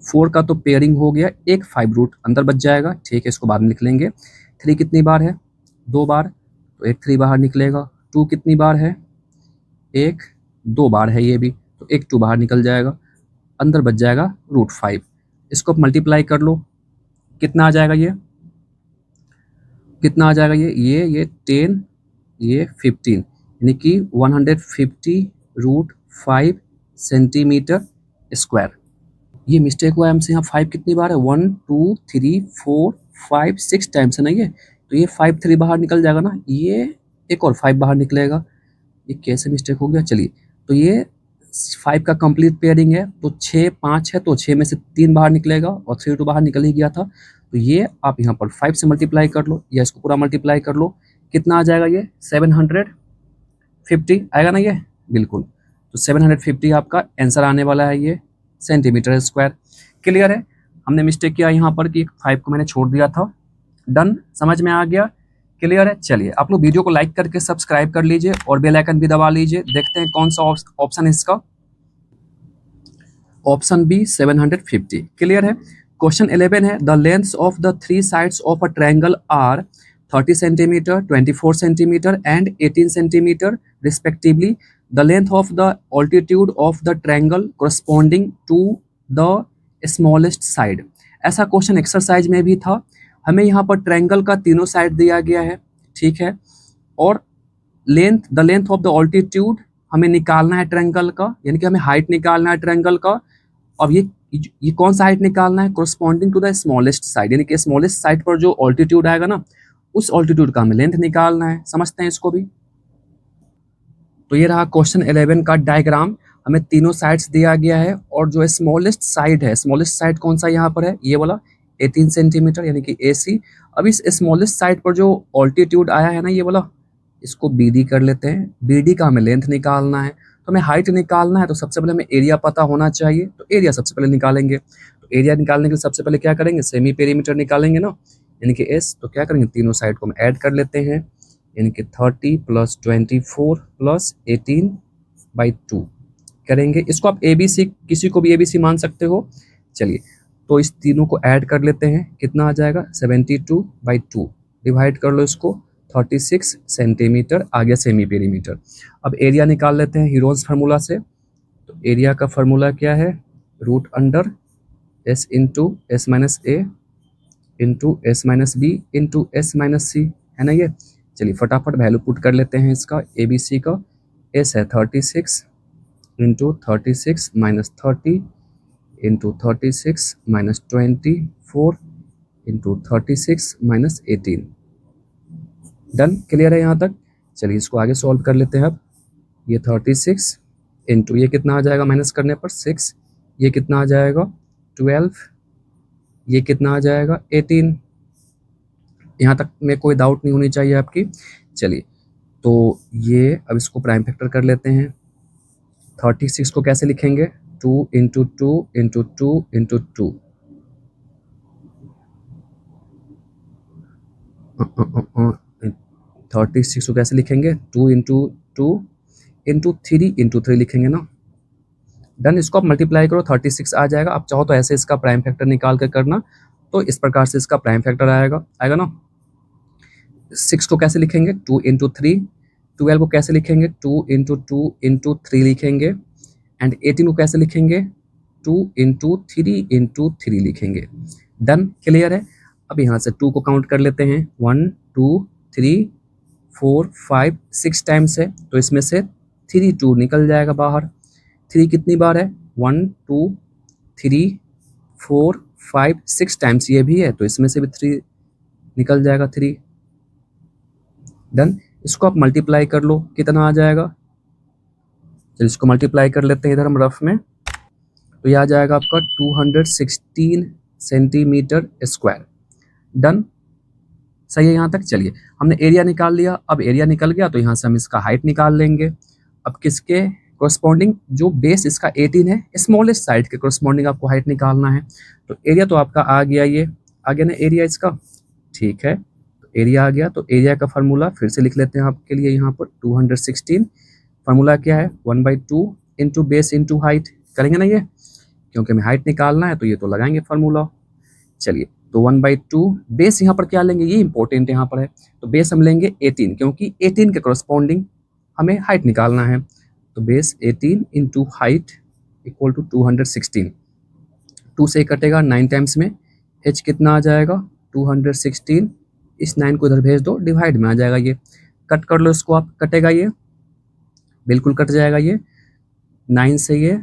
4 का तो पेयरिंग हो गया, एक 5 रूट अंदर बच जाएगा, ठीक है, इसको बाद में लिख लेंगे। 3 कितनी बार है 2 बार, तो एक 3 बाहर निकलेगा। 2 कितनी बार है, एक 2 बार है ये भी, तो एक 2 बाहर निकल जाएगा, अंदर बच जाएगा √5। इसको आप मल्टीप्लाई कर लो, कितना आ जाएगा ये, कितना आ जाएगा ये 10, ये 15, यानी कि 150√5 सेंटीमीटर स्क्वायर। ये मिस्टेक हुआ है हमसे, यहाँ 5 कितनी बार है, 1 2 3 4 5 6 टाइम्स है ना ये, तो ये 5 3 बाहर निकल जाएगा ना, ये एक और 5 बाहर निकलेगा, ये कैसे मिस्टेक हो गया। चलिए, तो ये 5 का कंप्लीट पेयरिंग है, तो 6 5 है, तो 6 में से 3 बाहर निकलेगा और 3 तो बाहर निकल ही गया था, तो ये आप यहाँ पर 5 से मल्टीप्लाई कर लो या इसको पूरा मल्टीप्लाई कर लो, कितना आ जाएगा ये 750 आएगा ना ये, बिल्कुल। तो 750 आपका आंसर आने वाला है ये सेंटीमीटर स्क्वायर। क्लियर है, हमने मिस्टेक किया यहाँ पर कि 5 को मैंने छोड़ दिया था। डन, समझ में आ गया, क्लियर है। चलिए, आप लोग वीडियो को लाइक करके सब्सक्राइब कर लीजिए और बेल आइकन भी दबा लीजिए। देखते हैं कौन सा ऑप्शन है इसका, ऑप्शन बी 750। क्लियर है। क्वेश्चन 11 है, the length of the 3 sides of a triangle are 30 centimetre, 24 centimetre and 18 centimetre respectively. The length of the altitude of the triangle corresponding to the smallest side. ऐसा question exercise में भी था। हमें यहाँ पर triangle का तीनों साइड दिया गया है, ठीक है, और the length of the altitude हमें निकालना है ट्रायंगल का, यानी कि हमें हाइट निकालना है ट्रायंगल का। अब ये कौन सा हाइट निकालना है, corresponding to the smallest side, यानी कि स्मॉलेस्ट साइड पर जो ऑल्टीट्यूड आएगा ना, उस ऑल्टीट्यूड का हमें लेंथ निकालना है। समझते हैं इसको भी। तो ये रहा क्वेश्चन 11 का डायग्राम। हमें तीनों साइड्स दिया गया है और जो स्मॉलेस्ट साइड है, स्मॉलेस्ट साइड कौन सा यहाँ पर है, ये वाला 18 सेंटीमीटर यानी कि AC। अब इस स्मॉलेस्ट साइड पर जो ऑल्टीट्यूड आया है ना, ये वाला, इसको BD कर लेते हैं। BD का हमें लेंथ निकालना है, तो हमें हाइट निकालना है, तो सबसे पहले हमें एरिया पता होना चाहिए, तो एरिया सबसे पहले निकालेंगे। तो एरिया निकालने के लिए सबसे पहले क्या करेंगे, सेमी पेरीमीटर निकालेंगे ना, यानी कि S। तो क्या करेंगे, तीनों साइड को हम ऐड कर लेते हैं, यानी कि 30 + 24 + 18/2 करेंगे। इसको आप ABC, किसी को भी ABC मान सकते हो। चलिए, तो इस तीनों को ऐड कर लेते हैं, कितना आ जाएगा 72/2, डिवाइड कर लो इसको, 36 सेंटीमीटर आ गया सेमी पेरीमीटर। अब एरिया निकाल लेते हैं हीरोन्स फार्मूला से। तो एरिया का फार्मूला क्या है, √S × S - A × S - B × S - C, है ना ये। चलिए फटाफट वैल्यू पुट कर लेते हैं इसका, ABC का। S है 36 × 36 - 30 × 36 - 24 × 36 - 18। डन, क्लियर है यहाँ तक। चलिए इसको आगे सॉल्व कर लेते हैं। अब ये 36 इंटू ये कितना आ जाएगा, माइनस करने पर 6, ये कितना आ जाएगा 12, ये कितना आ जाएगा 18। यहाँ तक में कोई डाउट नहीं होनी चाहिए आपकी। चलिए, तो ये अब इसको प्राइम फैक्टर कर लेते हैं। 36 को कैसे लिखेंगे, 2 × 2 × 2 × 2, 36 को कैसे लिखेंगे, 2 × 2 × 3 × 3 लिखेंगे ना। डन, इसको आप मल्टीप्लाई करो, 36 आ जाएगा। आप चाहो तो ऐसे इसका प्राइम फैक्टर निकाल कर करना, तो इस प्रकार से इसका प्राइम फैक्टर आएगा ना। 6 को कैसे लिखेंगे, 2 × 3, 12 को कैसे लिखेंगे, 2 × 2 × 3 लिखेंगे, एंड 18 को कैसे लिखेंगे, 2 × 3 × 3 लिखेंगे। डन, क्लियर है। अब यहाँ से 2 को काउंट कर लेते हैं, 1 2 3 4 5 6 टाइम्स है, तो इसमें से 3 2 निकल जाएगा बाहर। 3 कितनी बार है, 1 2 3 4 5 6 टाइम्स ये भी है, तो इसमें से भी 3 निकल जाएगा, 3। डन, इसको आप मल्टीप्लाई कर लो, कितना आ जाएगा। चलिए इसको मल्टीप्लाई कर लेते हैं इधर हम रफ में, तो ये आ जाएगा आपका 216 सेंटीमीटर स्क्वायर। डन, सही है यहाँ तक। चलिए, हमने एरिया निकाल लिया। अब एरिया निकल गया, तो यहाँ से हम इसका हाइट निकाल लेंगे। अब किसके कोरस्पॉन्डिंग, जो बेस इसका 18 है, स्मॉलेस्ट साइड के कोरस्पॉन्डिंग आपको हाइट निकालना है। तो एरिया तो आपका आ गया, ये आ गया ना एरिया इसका, ठीक है। तो एरिया आ गया, तो एरिया का फार्मूला फिर से लिख लेते हैं आपके लिए यहाँ पर, 216। फार्मूला क्या है, 1/2 × बेस × हाइट करेंगे ना ये, क्योंकि हमें हाइट निकालना है, तो ये तो लगाएंगे फार्मूला। चलिए, तो 1/2 बेस यहाँ पर क्या लेंगे, ये इंपॉर्टेंट यहाँ पर है, तो बेस हम लेंगे 18, क्योंकि 18 के कोरस्पॉन्डिंग हमें हाइट निकालना है। तो बेस 18 × हाइट = 216। 2 से कटेगा 9 टाइम्स में, h कितना आ जाएगा 216, इस 9 को इधर भेज दो, डिवाइड में आ जाएगा ये, कट कर लो इसको आप, कटेगा ये, बिल्कुल कट जाएगा ये, 9 से ये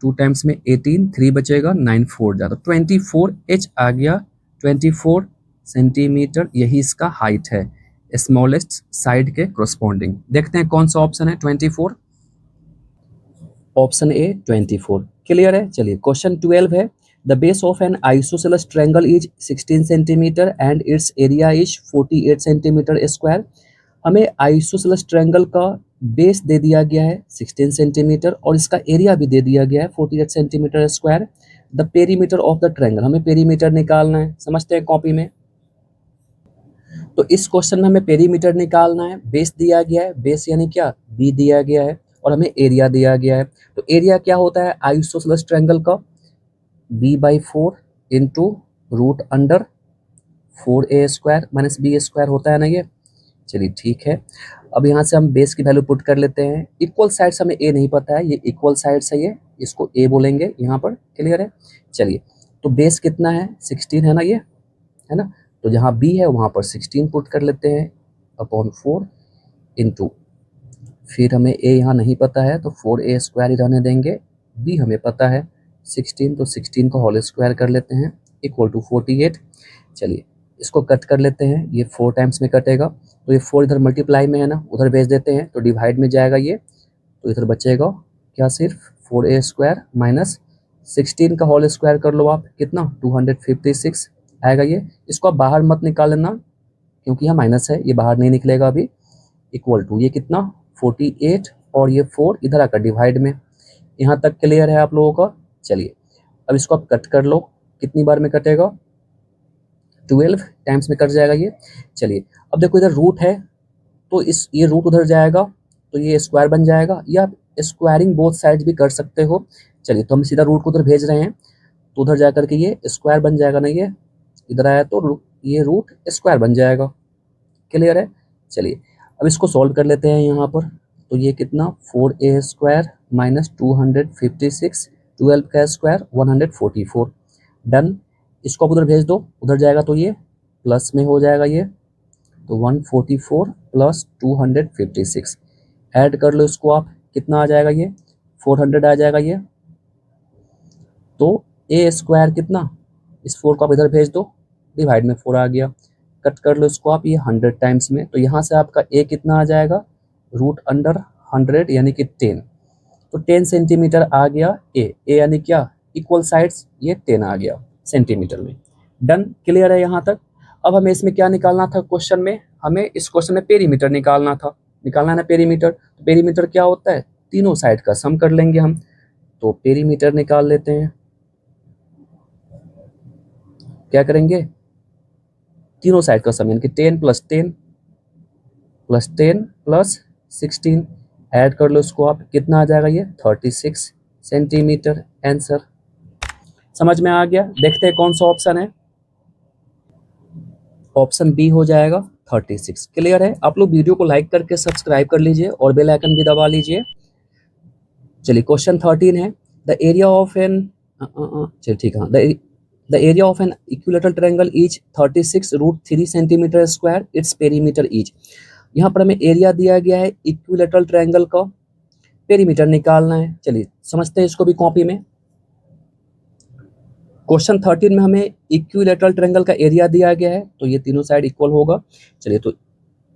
2 टाइम्स में 18, 3 बचेगा, 9 4 ज़्यादा 24h आ गया, 24 सेंटीमीटर, यही इसका हाइट है स्मॉलेस्ट साइड के कोरस्पॉन्डिंग। देखते हैं कौन सा ऑप्शन है 24, ऑप्शन ए 24। क्लियर है। चलिए क्वेश्चन 12 है, the base of N isosceles triangle is 16 centimetre and it's area is 48 centimetre square. हमें आइसोसेलेस ट्रायंगल का बेस दे दिया गया है 16 सेंटीमीटर और इसका एरिया भी दे दिया गया है 48 centimetre square. The perimeter of the triangle, हमें पेरीमीटर निकालना है, समझते हैं कॉपी में। तो इस क्वेश्चन में हमें पेरीमीटर निकालना है, बेस दिया गया है, बेस यानी क्या बी दिया गया है और हमें एरिया दिया गया है। तो एरिया क्या होता है आइसोसेलेस ट्रायंगल का, b/4 into root under 4a square minus B square होता है ना ये। चलिए ठीक है, अब यहाँ से हम बेस की वैल्यू पुट कर लेते हैं। इक्वल साइड्स हमें ए नहीं पता है, ये इक्वल साइड्स है, ये इसको ए बोलेंगे यहाँ पर। क्लियर है। चलिए तो बेस कितना है 16 है ना ये, है ना, तो जहाँ बी है वहाँ पर 16 पुट कर लेते हैं अपॉन 4 इंटू, फिर हमें ए यहाँ नहीं पता है तो 4a स्क्वायर ही रहने देंगे, बी हमें पता है 16, तो 16 को होल स्क्वायर कर लेते हैं इक्वल टू 48। चलिए इसको कट कर लेते हैं, ये 4 टाइम्स में कटेगा, तो ये 4 इधर मल्टीप्लाई में है ना, उधर भेज देते हैं तो डिवाइड में जाएगा ये, तो इधर बचेगा क्या सिर्फ 4a स्क्वायर माइनस 16 का होल स्क्वायर कर लो आप, कितना 256 आएगा ये। इसको आप बाहर मत निकाल लेना क्योंकि यहाँ माइनस है, ये बाहर नहीं निकलेगा अभी, इक्वल टू ये कितना 48 और ये 4 इधर आकर डिवाइड में। यहाँ तक क्लियर है आप लोगों का। चलिए अब इसको आप कट कर लो, कितनी बार में कटेगा 12 टाइम्स में कट जाएगा ये। चलिए अब देखो इधर रूट है तो इस ये रूट उधर जाएगा तो ये स्क्वायर बन जाएगा, या आप स्क्वायरिंग बोथ साइड भी कर सकते हो। चलिए तो हम सीधा रूट को उधर भेज रहे हैं तो उधर जा करके ये स्क्वायर बन जाएगा ना, ये इधर आया तो ये रूट स्क्वायर बन जाएगा। क्लियर है। चलिए अब इसको सॉल्व कर लेते हैं यहाँ पर, तो ये कितना 4a स्क्वायर माइनस 256, 12 का स्क्वायर 144, डन। इसको आप उधर भेज दो, उधर जाएगा तो ये प्लस में हो जाएगा ये, तो 144 प्लस 256 ऐड कर लो इसको आप, कितना आ जाएगा ये 400 आ जाएगा ये। तो a स्क्वायर कितना, इस 4 को आप इधर भेज दो, डिवाइड में 4 आ गया, कट कर लो इसको आप ये 100 टाइम्स में, तो यहाँ से आपका a कितना आ जाएगा रूट अंडर 100 यानी कि 10, तो 10 सेंटीमीटर आ गया a यानी क्या इक्वल साइड्स, ये 10 आ गया सेंटीमीटर में। डन। क्लियर है यहाँ तक। अब हमें इसमें क्या निकालना था क्वेश्चन में, हमें इस क्वेश्चन में पेरीमीटर निकालना था, निकालना है ना पेरीमीटर। तो पेरीमीटर क्या होता है, तीनों साइड का सम कर लेंगे हम, तो पेरीमीटर निकाल लेते हैं। क्या करेंगे तीनों साइड का सम, यानी कि 10 प्लस 10 प्लस 10 प्लस 16 ऐड कर लो इसको आप, कितना आ जाएगा ये 36 सेंटीमीटर आंसर। समझ में आ गया। देखते हैं कौन सा ऑप्शन है, ऑप्शन बी हो जाएगा 36। क्लियर है। आप लोग वीडियो को लाइक करके सब्सक्राइब कर लीजिए और बेल आइकन भी दबा लीजिए। चलिए क्वेश्चन 13 है, द एरिया ऑफ एन, चलिए ठीक है, the area of an equilateral triangle is 36√3 centimetre square, it's perimeter is. यहाँ पर हमें एरिया दिया गया है इक्विलेटरल ट्रायंगल का, पेरीमीटर निकालना है। चलिए समझते हैं इसको भी कॉपी में। क्वेश्चन 13 में हमें इक्विलेटरल ट्रायंगल का एरिया दिया गया है, तो ये तीनों साइड इक्वल होगा। चलिए तो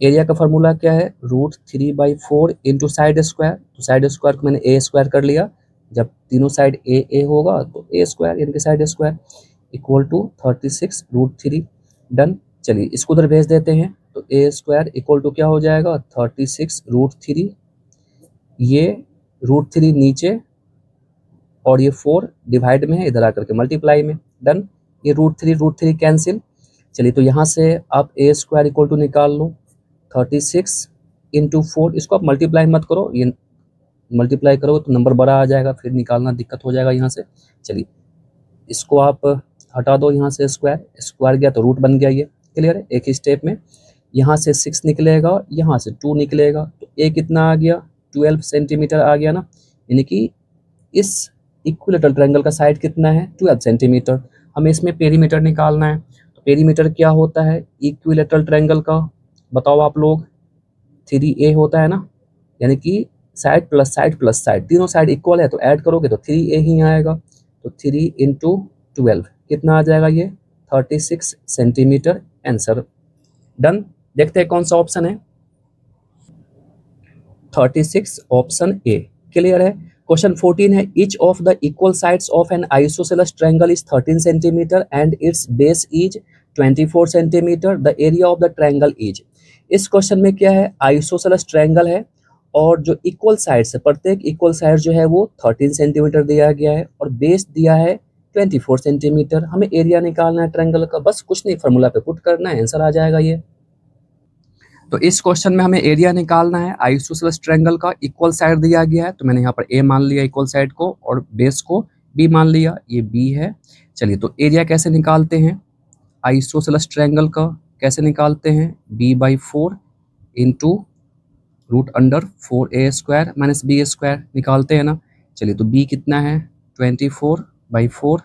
एरिया का फॉर्मूला क्या है √3/4 इंटू साइड स्क्वायर, तो साइड स्क्वायर को मैंने a स्क्वायर कर लिया, जब तीनों साइड a होगा तो a स्क्वायर यानी कि side square equal to 36√3। Done. चलिए इसको उधर भेज देते हैं, तो a स्क्वायर इक्वल टू क्या हो जाएगा 36√3, ये √3 नीचे और ये 4 डिवाइड में है, इधर आकर के मल्टीप्लाई में। डन। ये √3 कैंसिल। चलिए तो यहाँ से आप a स्क्वायर इक्वल टू निकाल लो 36 इंटू 4, इसको आप मल्टीप्लाई मत करो, ये मल्टीप्लाई करो तो नंबर बड़ा आ जाएगा, फिर निकालना दिक्कत हो जाएगा यहाँ से। चलिए इसको आप हटा दो यहाँ से, स्क्वायर स्क्वायर गया तो रूट बन गया ये। क्लियर है। एक ही स्टेप में यहाँ से 6 निकलेगा, यहाँ से 2 निकलेगा, तो a कितना आ गया 12 सेंटीमीटर आ गया ना, यानी कि इस इक्विलेटरल ट्रायंगल का साइड कितना है 12 सेंटीमीटर। हमें इसमें पेरीमीटर निकालना है, तो पेरीमीटर क्या होता है इक्विलेटरल ट्रायंगल का, बताओ आप लोग। 3a होता है ना, यानी कि साइड प्लस साइड, तीनों साइड इक्वल है तो ऐड करोगे तो 3a ही आएगा। तो 3 इंटू 12 कितना आ जाएगा ये 36 सेंटीमीटर आंसर। डन। देखते हैं कौन सा ऑप्शन है 36 ऑप्शन ए। क्लियर है। क्वेश्चन 14 है each of the equal sides of N isosceles triangle is 13 centimetre and it's base is 24 centimetre, the area of the triangle is. इस क्वेश्चन में क्या है आइसोसेलेस ट्रायंगल है और जो इक्वल साइड्स है प्रत्येक इक्वल साइड जो है वो 13 सेंटीमीटर दिया गया है और बेस दिया है 24 सेंटीमीटर। हमें एरिया निकालना है ट्रायंगल का, बस कुछ नहीं फार्मूला पे पुट करना है आंसर आ जाएगा ये। तो इस क्वेश्चन में हमें एरिया निकालना है आइसोसेलेस ट्रायंगल का, इक्वल साइड दिया गया है तो मैंने यहाँ पर ए मान लिया इक्वल साइड को और बेस को बी मान लिया, ये बी है। चलिए तो एरिया कैसे निकालते हैं आइसोसेलेस ट्रायंगल का, कैसे निकालते हैं b/4 into root under 4a² minus b² निकालते हैं ना। चलिए तो b कितना है 24/4,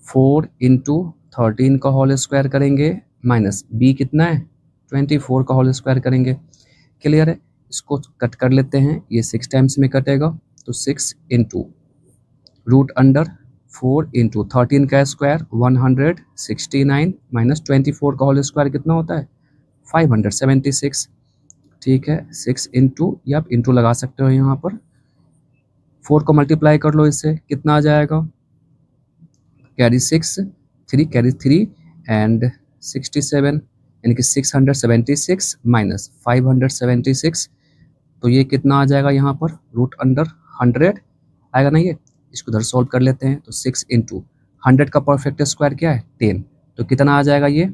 4 इंटू 13 का होल स्क्वायर करेंगे माइनस b कितना है 24 का होल स्क्वायर करेंगे। क्लियर है। इसको कट कर लेते हैं, ये 6 टाइम्स में कटेगा तो 6 इंटू रूट अंडर 4 इंटू 13 का स्क्वायर 169 माइनस 24 का होल स्क्वायर कितना होता है 576। ठीक है 6 इंटू, या आप इंटू लगा सकते हो यहाँ पर, 4 को मल्टीप्लाई कर लो इससे कितना आ जाएगा कैरी 6, 3 कैरी 3 एंड 67 यानी कि 676 माइनस 576, तो ये कितना आ जाएगा यहाँ पर रूट अंडर 100 आएगा ना ये। इसको इधर सॉल्व कर लेते हैं तो 6 इंटू 100 का परफेक्ट स्क्वायर क्या है 10, तो कितना आ जाएगा ये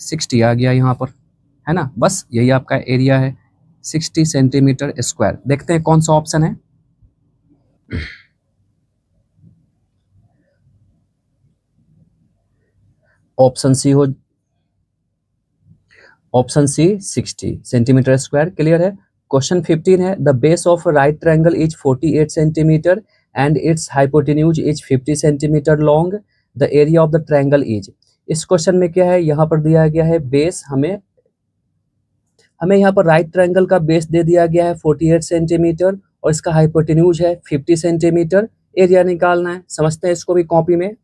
60 आ गया यहाँ पर, है ना। बस यही आपका एरिया है 60 सेंटीमीटर स्क्वायर। देखते हैं कौन सा ऑप्शन है। ऑप्शन सी हो, option C 60 centimetre square. Clear है। क्वेश्चन 15 है the base of right triangle is 48 centimetre and its hypotenuse is 50 centimetre long, the area of the triangle is. इस क्वेश्चन में क्या है यहाँ पर दिया गया है बेस, हमें यहाँ पर राइट ट्रायंगल का बेस दे दिया गया है 48 सेंटीमीटर और इसका हाइपोटेन्यूज है 50 सेंटीमीटर। एरिया निकालना है, समझते हैं इसको भी कॉपी में।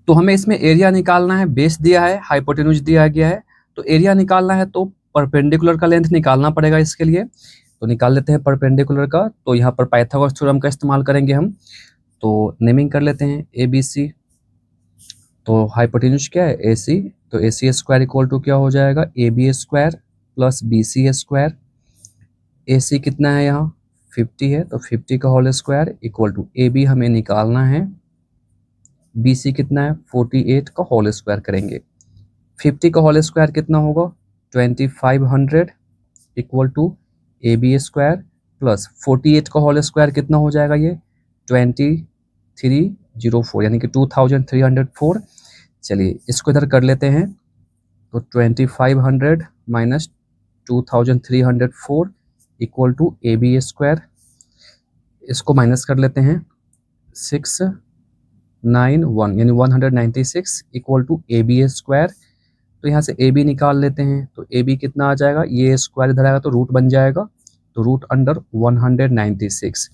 तो हमें इसमें एरिया निकालना है, बेस दिया है हाइपोटेन्यूज दिया गया है, तो एरिया निकालना है तो परपेंडिकुलर का लेंथ निकालना पड़ेगा इसके लिए। तो निकाल लेते हैं परपेंडिकुलर का, तो यहाँ पर पाइथागोरस थ्योरम का इस्तेमाल करेंगे हम। तो नेमिंग कर लेते हैं ABC, तो हाइपोटेन्यूज क्या है AC, तो AC स्क्वायर इक्वल टू क्या हो जाएगा AB square plus BC square. AC कितना है यहाँ 50 है तो 50 का whole square equal to AB हमें निकालना है, BC कितना है 48 का होल स्क्वायर करेंगे। 50 का होल स्क्वायर कितना होगा 2500 equal to AB square plus 48 का होल स्क्वायर कितना हो जाएगा ये 2304 यानी कि 2304। चलिए इसको इधर कर लेते हैं तो 2500 minus 2304 equal to AB square, इसको माइनस कर लेते हैं 691 यानी 196 इक्वल टू AB स्क्वायर। तो यहाँ से AB निकाल लेते हैं तो AB कितना आ जाएगा, ये स्क्वायर इधर आएगा तो रूट बन जाएगा, तो रूट अंडर 196।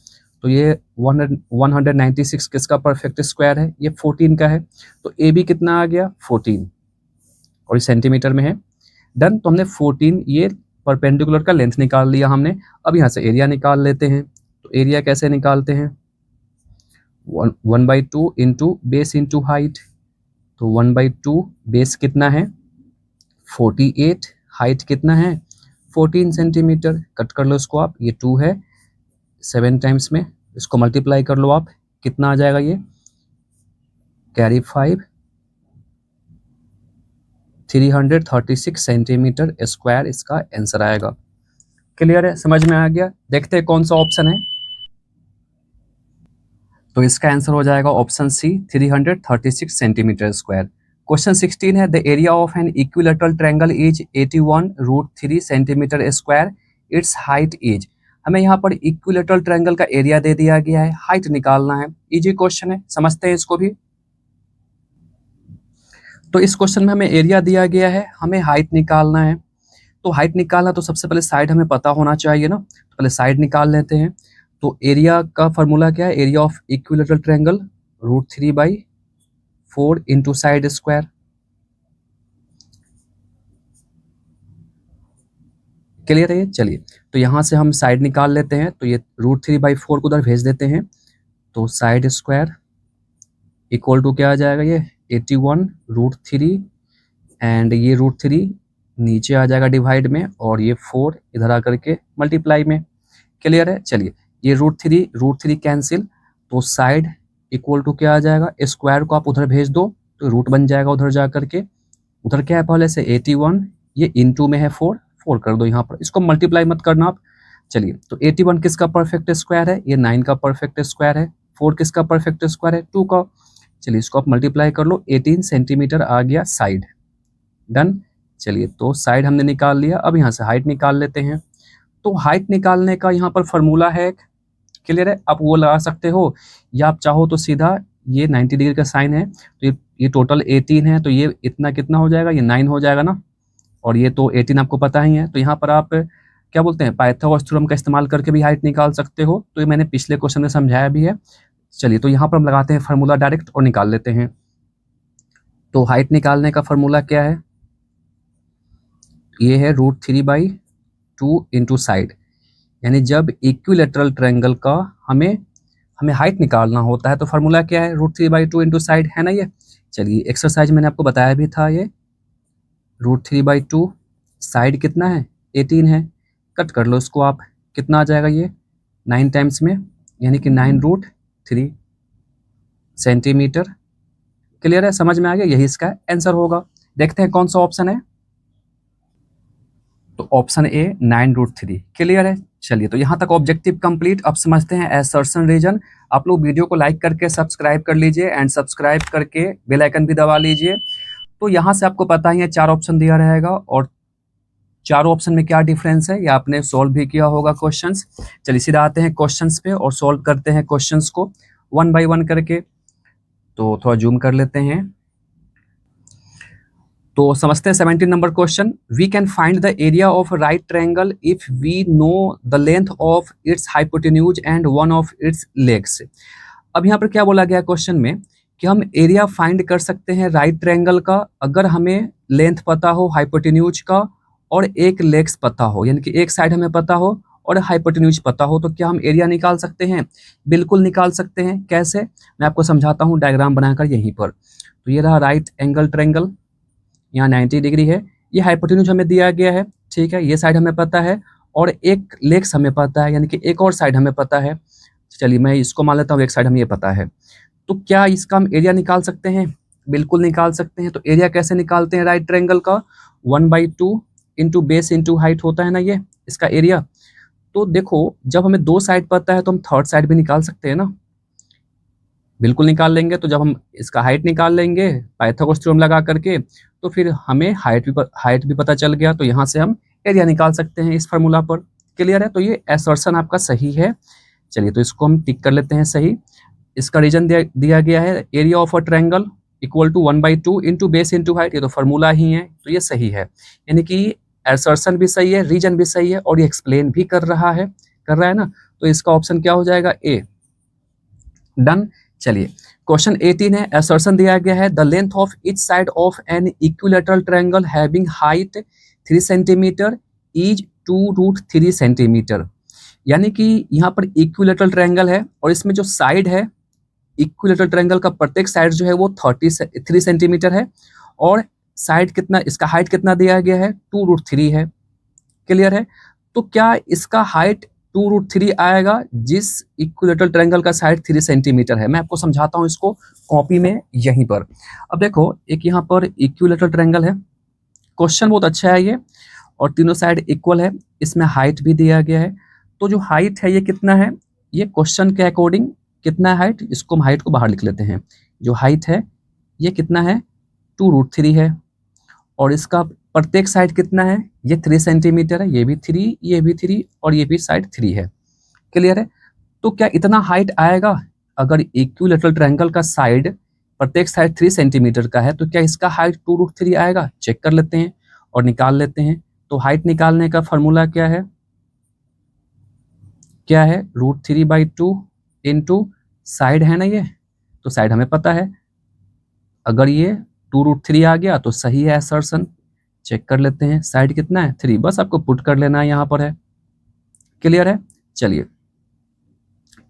तो ये 196 किसका परफेक्ट स्क्वायर है, ये 14 का है, तो AB कितना आ गया 14 और ये सेंटीमीटर में है। डन। तो हमने 14 ये परपेंडिकुलर का लेंथ निकाल लिया हमने। अब यहाँ से एरिया निकाल लेते हैं, तो एरिया कैसे निकालते हैं 1/2 इंटू बेस इंटू हाइट, तो 1/2 बेस कितना है 48, हाइट कितना है 14 सेंटीमीटर, कट कर लो इसको आप, ये 2 है 7 टाइम्स में, इसको मल्टीप्लाई कर लो आप, कितना आ जाएगा ये कैरी 5, 336 सेंटीमीटर स्क्वायर इसका आंसर आएगा। क्लियर है, समझ में आ गया। देखते हैं कौन सा ऑप्शन है, तो इसका आंसर हो जाएगा option C 336 centimetre square. Question 16 है the area of an equilateral triangle is 81√3 centimetre square, its height is. हमें यहाँ पर इक्विलेटरल ट्रायंगल का एरिया दे दिया गया है, हाइट निकालना है। इजी क्वेश्चन है, समझते हैं इसको भी। तो इस क्वेश्चन में हमें एरिया दिया गया है, हमें हाइट निकालना है। तो हाइट निकालना तो सबसे पहले साइड हमें पता होना चाहिए ना, तो पहले साइड निकाल लेते हैं। तो एरिया का फॉर्मूला क्या है, area of equilateral triangle √3/4 into side square. Clear है ये? चलिए, तो यहाँ से हम साइड निकाल लेते हैं। तो ये √3/4 को उधर भेज देते हैं। तो साइड स्क्वायर इक्वल टू क्या आ जाएगा, ये 81√3 एंड ये √3 नीचे आ जाएगा डिवाइड में, और ये 4 इधर आकर के मल्टीप्लाई में। क्लियर है? चलिए, ये √3 कैंसिल, तो साइड इक्वल टू क्या आ जाएगा, स्क्वायर को आप उधर भेज दो तो रूट बन जाएगा उधर जा करके। उधर क्या है पहले से 81, ये इनटू में है 4 कर दो यहाँ पर, इसको मल्टीप्लाई मत करना आप। चलिए, तो 81 किसका परफेक्ट स्क्वायर है, ये 9 का परफेक्ट स्क्वायर है। 4 किसका परफेक्ट स्क्वायर है, 2 का। चलिए, इसको आप मल्टीप्लाई कर लो, 18 सेंटीमीटर आ गया साइड। डन। चलिए, तो साइड हमने निकाल लिया। अब यहाँ से हाइट निकाल लेते हैं। तो हाइट निकालने का यहाँ पर फॉर्मूला है, क्लियर है, आप वो लगा सकते हो, या आप चाहो तो सीधा ये 90 डिग्री का साइन है, तो ये टोटल 18 है, तो ये इतना कितना हो जाएगा, ये 9 हो जाएगा ना, और ये तो 18 आपको पता ही है। तो यहाँ पर आप क्या बोलते हैं, पाइथागोरस थ्योरम का इस्तेमाल करके भी हाइट निकाल सकते हो। तो ये मैंने पिछले क्वेश्चन में समझाया भी है। चलिए, तो यहाँ पर हम लगाते हैं फार्मूला डायरेक्ट और निकाल लेते हैं। तो हाइट निकालने का फार्मूला क्या है, ये है √3/2 इंटू साइड। यानी जब इक्विलेटरल ट्रायंगल का हमें हाइट निकालना होता है तो फार्मूला क्या है, √3/2 इंटू साइड, है ना ये। चलिए, एक्सरसाइज मैंने आपको बताया भी था, ये √3/2, साइड कितना है 18 है, कट कर लो इसको आप, कितना आ जाएगा ये 9 टाइम्स में, यानी कि 9√3 सेंटीमीटर। क्लियर है, समझ में आ गया, यही इसका आंसर होगा। देखते हैं कौन सा ऑप्शन है। तो ऑप्शन ए 9√3। क्लियर है? चलिए, तो यहाँ तक ऑब्जेक्टिव कंप्लीट। अब समझते हैं असर्शन रीजन। आप लोग वीडियो को लाइक करके सब्सक्राइब कर लीजिए, एंड सब्सक्राइब करके बेल आइकन भी दबा लीजिए। तो यहाँ से आपको पता ही है 4 ऑप्शन दिया रहेगा, और चारों ऑप्शन में क्या डिफरेंस है, या आपने सॉल्व भी किया होगा क्वेश्चंस। चलिए, सीधा आते हैं क्वेश्चंस पे और सॉल्व करते हैं क्वेश्चंस को 1 बाय 1 करके। तो थोड़ा जूम कर लेते हैं। तो समझते हैं 17 number question. We can find the area of right triangle if we know the length of its hypotenuse and one of its legs. अब यहाँ पर क्या बोला गया क्वेश्चन में, कि हम एरिया फाइंड कर सकते हैं राइट ट्रायंगल का अगर हमें लेंथ पता हो हाइपोटेन्यूज का, और एक लेग्स पता हो, यानी कि एक साइड हमें पता हो और हाइपोटेन्यूज पता हो, तो क्या हम एरिया निकाल सकते हैं? बिल्कुल निकाल सकते हैं। कैसे, मैं आपको समझाता हूँ डायग्राम बनाकर यहीं पर। तो ये रहा राइट एंगल ट्रायंगल, यहाँ 90 डिग्री है, ये हाइपोटेन्यूज हमें दिया गया है, ठीक है, ये साइड हमें पता है, और एक लेग्स हमें पता है, यानी कि एक और साइड हमें पता है। चलिए, मैं इसको मान लेता हूँ एक साइड हमें ये पता है। तो क्या इसका हम एरिया निकाल सकते हैं? बिल्कुल निकाल सकते हैं। तो एरिया कैसे निकालते हैं राइट ट्रायंगल का, 1/2 इंटू बेस इंटू हाइट होता है ना ये इसका एरिया। तो देखो, जब हमें 2 साइड पता है तो हम थर्ड साइड भी निकाल सकते हैं ना, बिल्कुल निकाल लेंगे। तो जब हम इसका हाइट निकाल लेंगे पाइथागोरस थ्योरम लगा करके, तो फिर हमें हाइट भी पता चल गया, तो यहाँ से हम एरिया निकाल सकते हैं इस फार्मूला पर। क्लियर है? तो ये असर्शन आपका सही है। चलिए, तो इसको हम टिक कर लेते हैं सही। इसका रीजन दिया गया है, area of a triangle equal to 1/2 into base into height, ये तो फार्मूला ही है, तो ये सही है। यानी कि असर्शन भी सही है, रीजन भी सही है, और ये एक्सप्लेन भी कर रहा है ना। तो इसका ऑप्शन क्या हो जाएगा, ए। डन। चलिए, क्वेश्चन 18 है, असर्शन दिया गया है the length of each side of an equilateral triangle having height 3 centimetre is 2√3 centimetre. यानी कि यहाँ पर इक्विलेटरल ट्रायंगल है, और इसमें जो साइड है इक्विलेटरल ट्रायंगल का, प्रत्येक साइड जो है वो 3 सेंटीमीटर है, और साइड कितना, इसका हाइट कितना दिया गया है, 2√3 है। क्लियर है? तो क्या इसका हाइट 2√3 आएगा जिस इक्विलेटरल ट्रायंगल का साइड 3 सेंटीमीटर है? मैं आपको समझाता हूँ इसको कॉपी में यहीं पर। अब देखो, एक यहाँ पर इक्विलेटरल ट्रायंगल है, क्वेश्चन बहुत अच्छा है ये, और तीनों साइड इक्वल है, इसमें हाइट भी दिया गया है। तो जो हाइट है ये कितना है, ये क्वेश्चन के अकॉर्डिंग कितना है हाइट, इसको हम हाइट को बाहर लिख लेते हैं। जो हाइट है ये कितना है, 2√3 है, और इसका प्रत्येक साइड कितना है, ये 3 सेंटीमीटर है, ये भी 3, ये भी 3 और ये भी साइड 3 है। क्लियर है? तो क्या इतना हाइट आएगा? अगर इक्विलैटरल ट्रायंगल का साइड प्रत्येक साइड 3 सेंटीमीटर का है तो क्या इसका हाइट 2√3 आएगा? चेक कर लेते हैं और निकाल लेते हैं। तो हाइट निकालने का फॉर्मूला क्या है? क्या है? √3/2 इंटू साइड है ना ये, तो साइड हमें पता है। अगर ये 2√3 आ गया तो सही है असर्शन। चेक कर लेते हैं साइड कितना है, 3, बस आपको पुट कर लेना है, यहाँ पर है। क्लियर है? चलिए,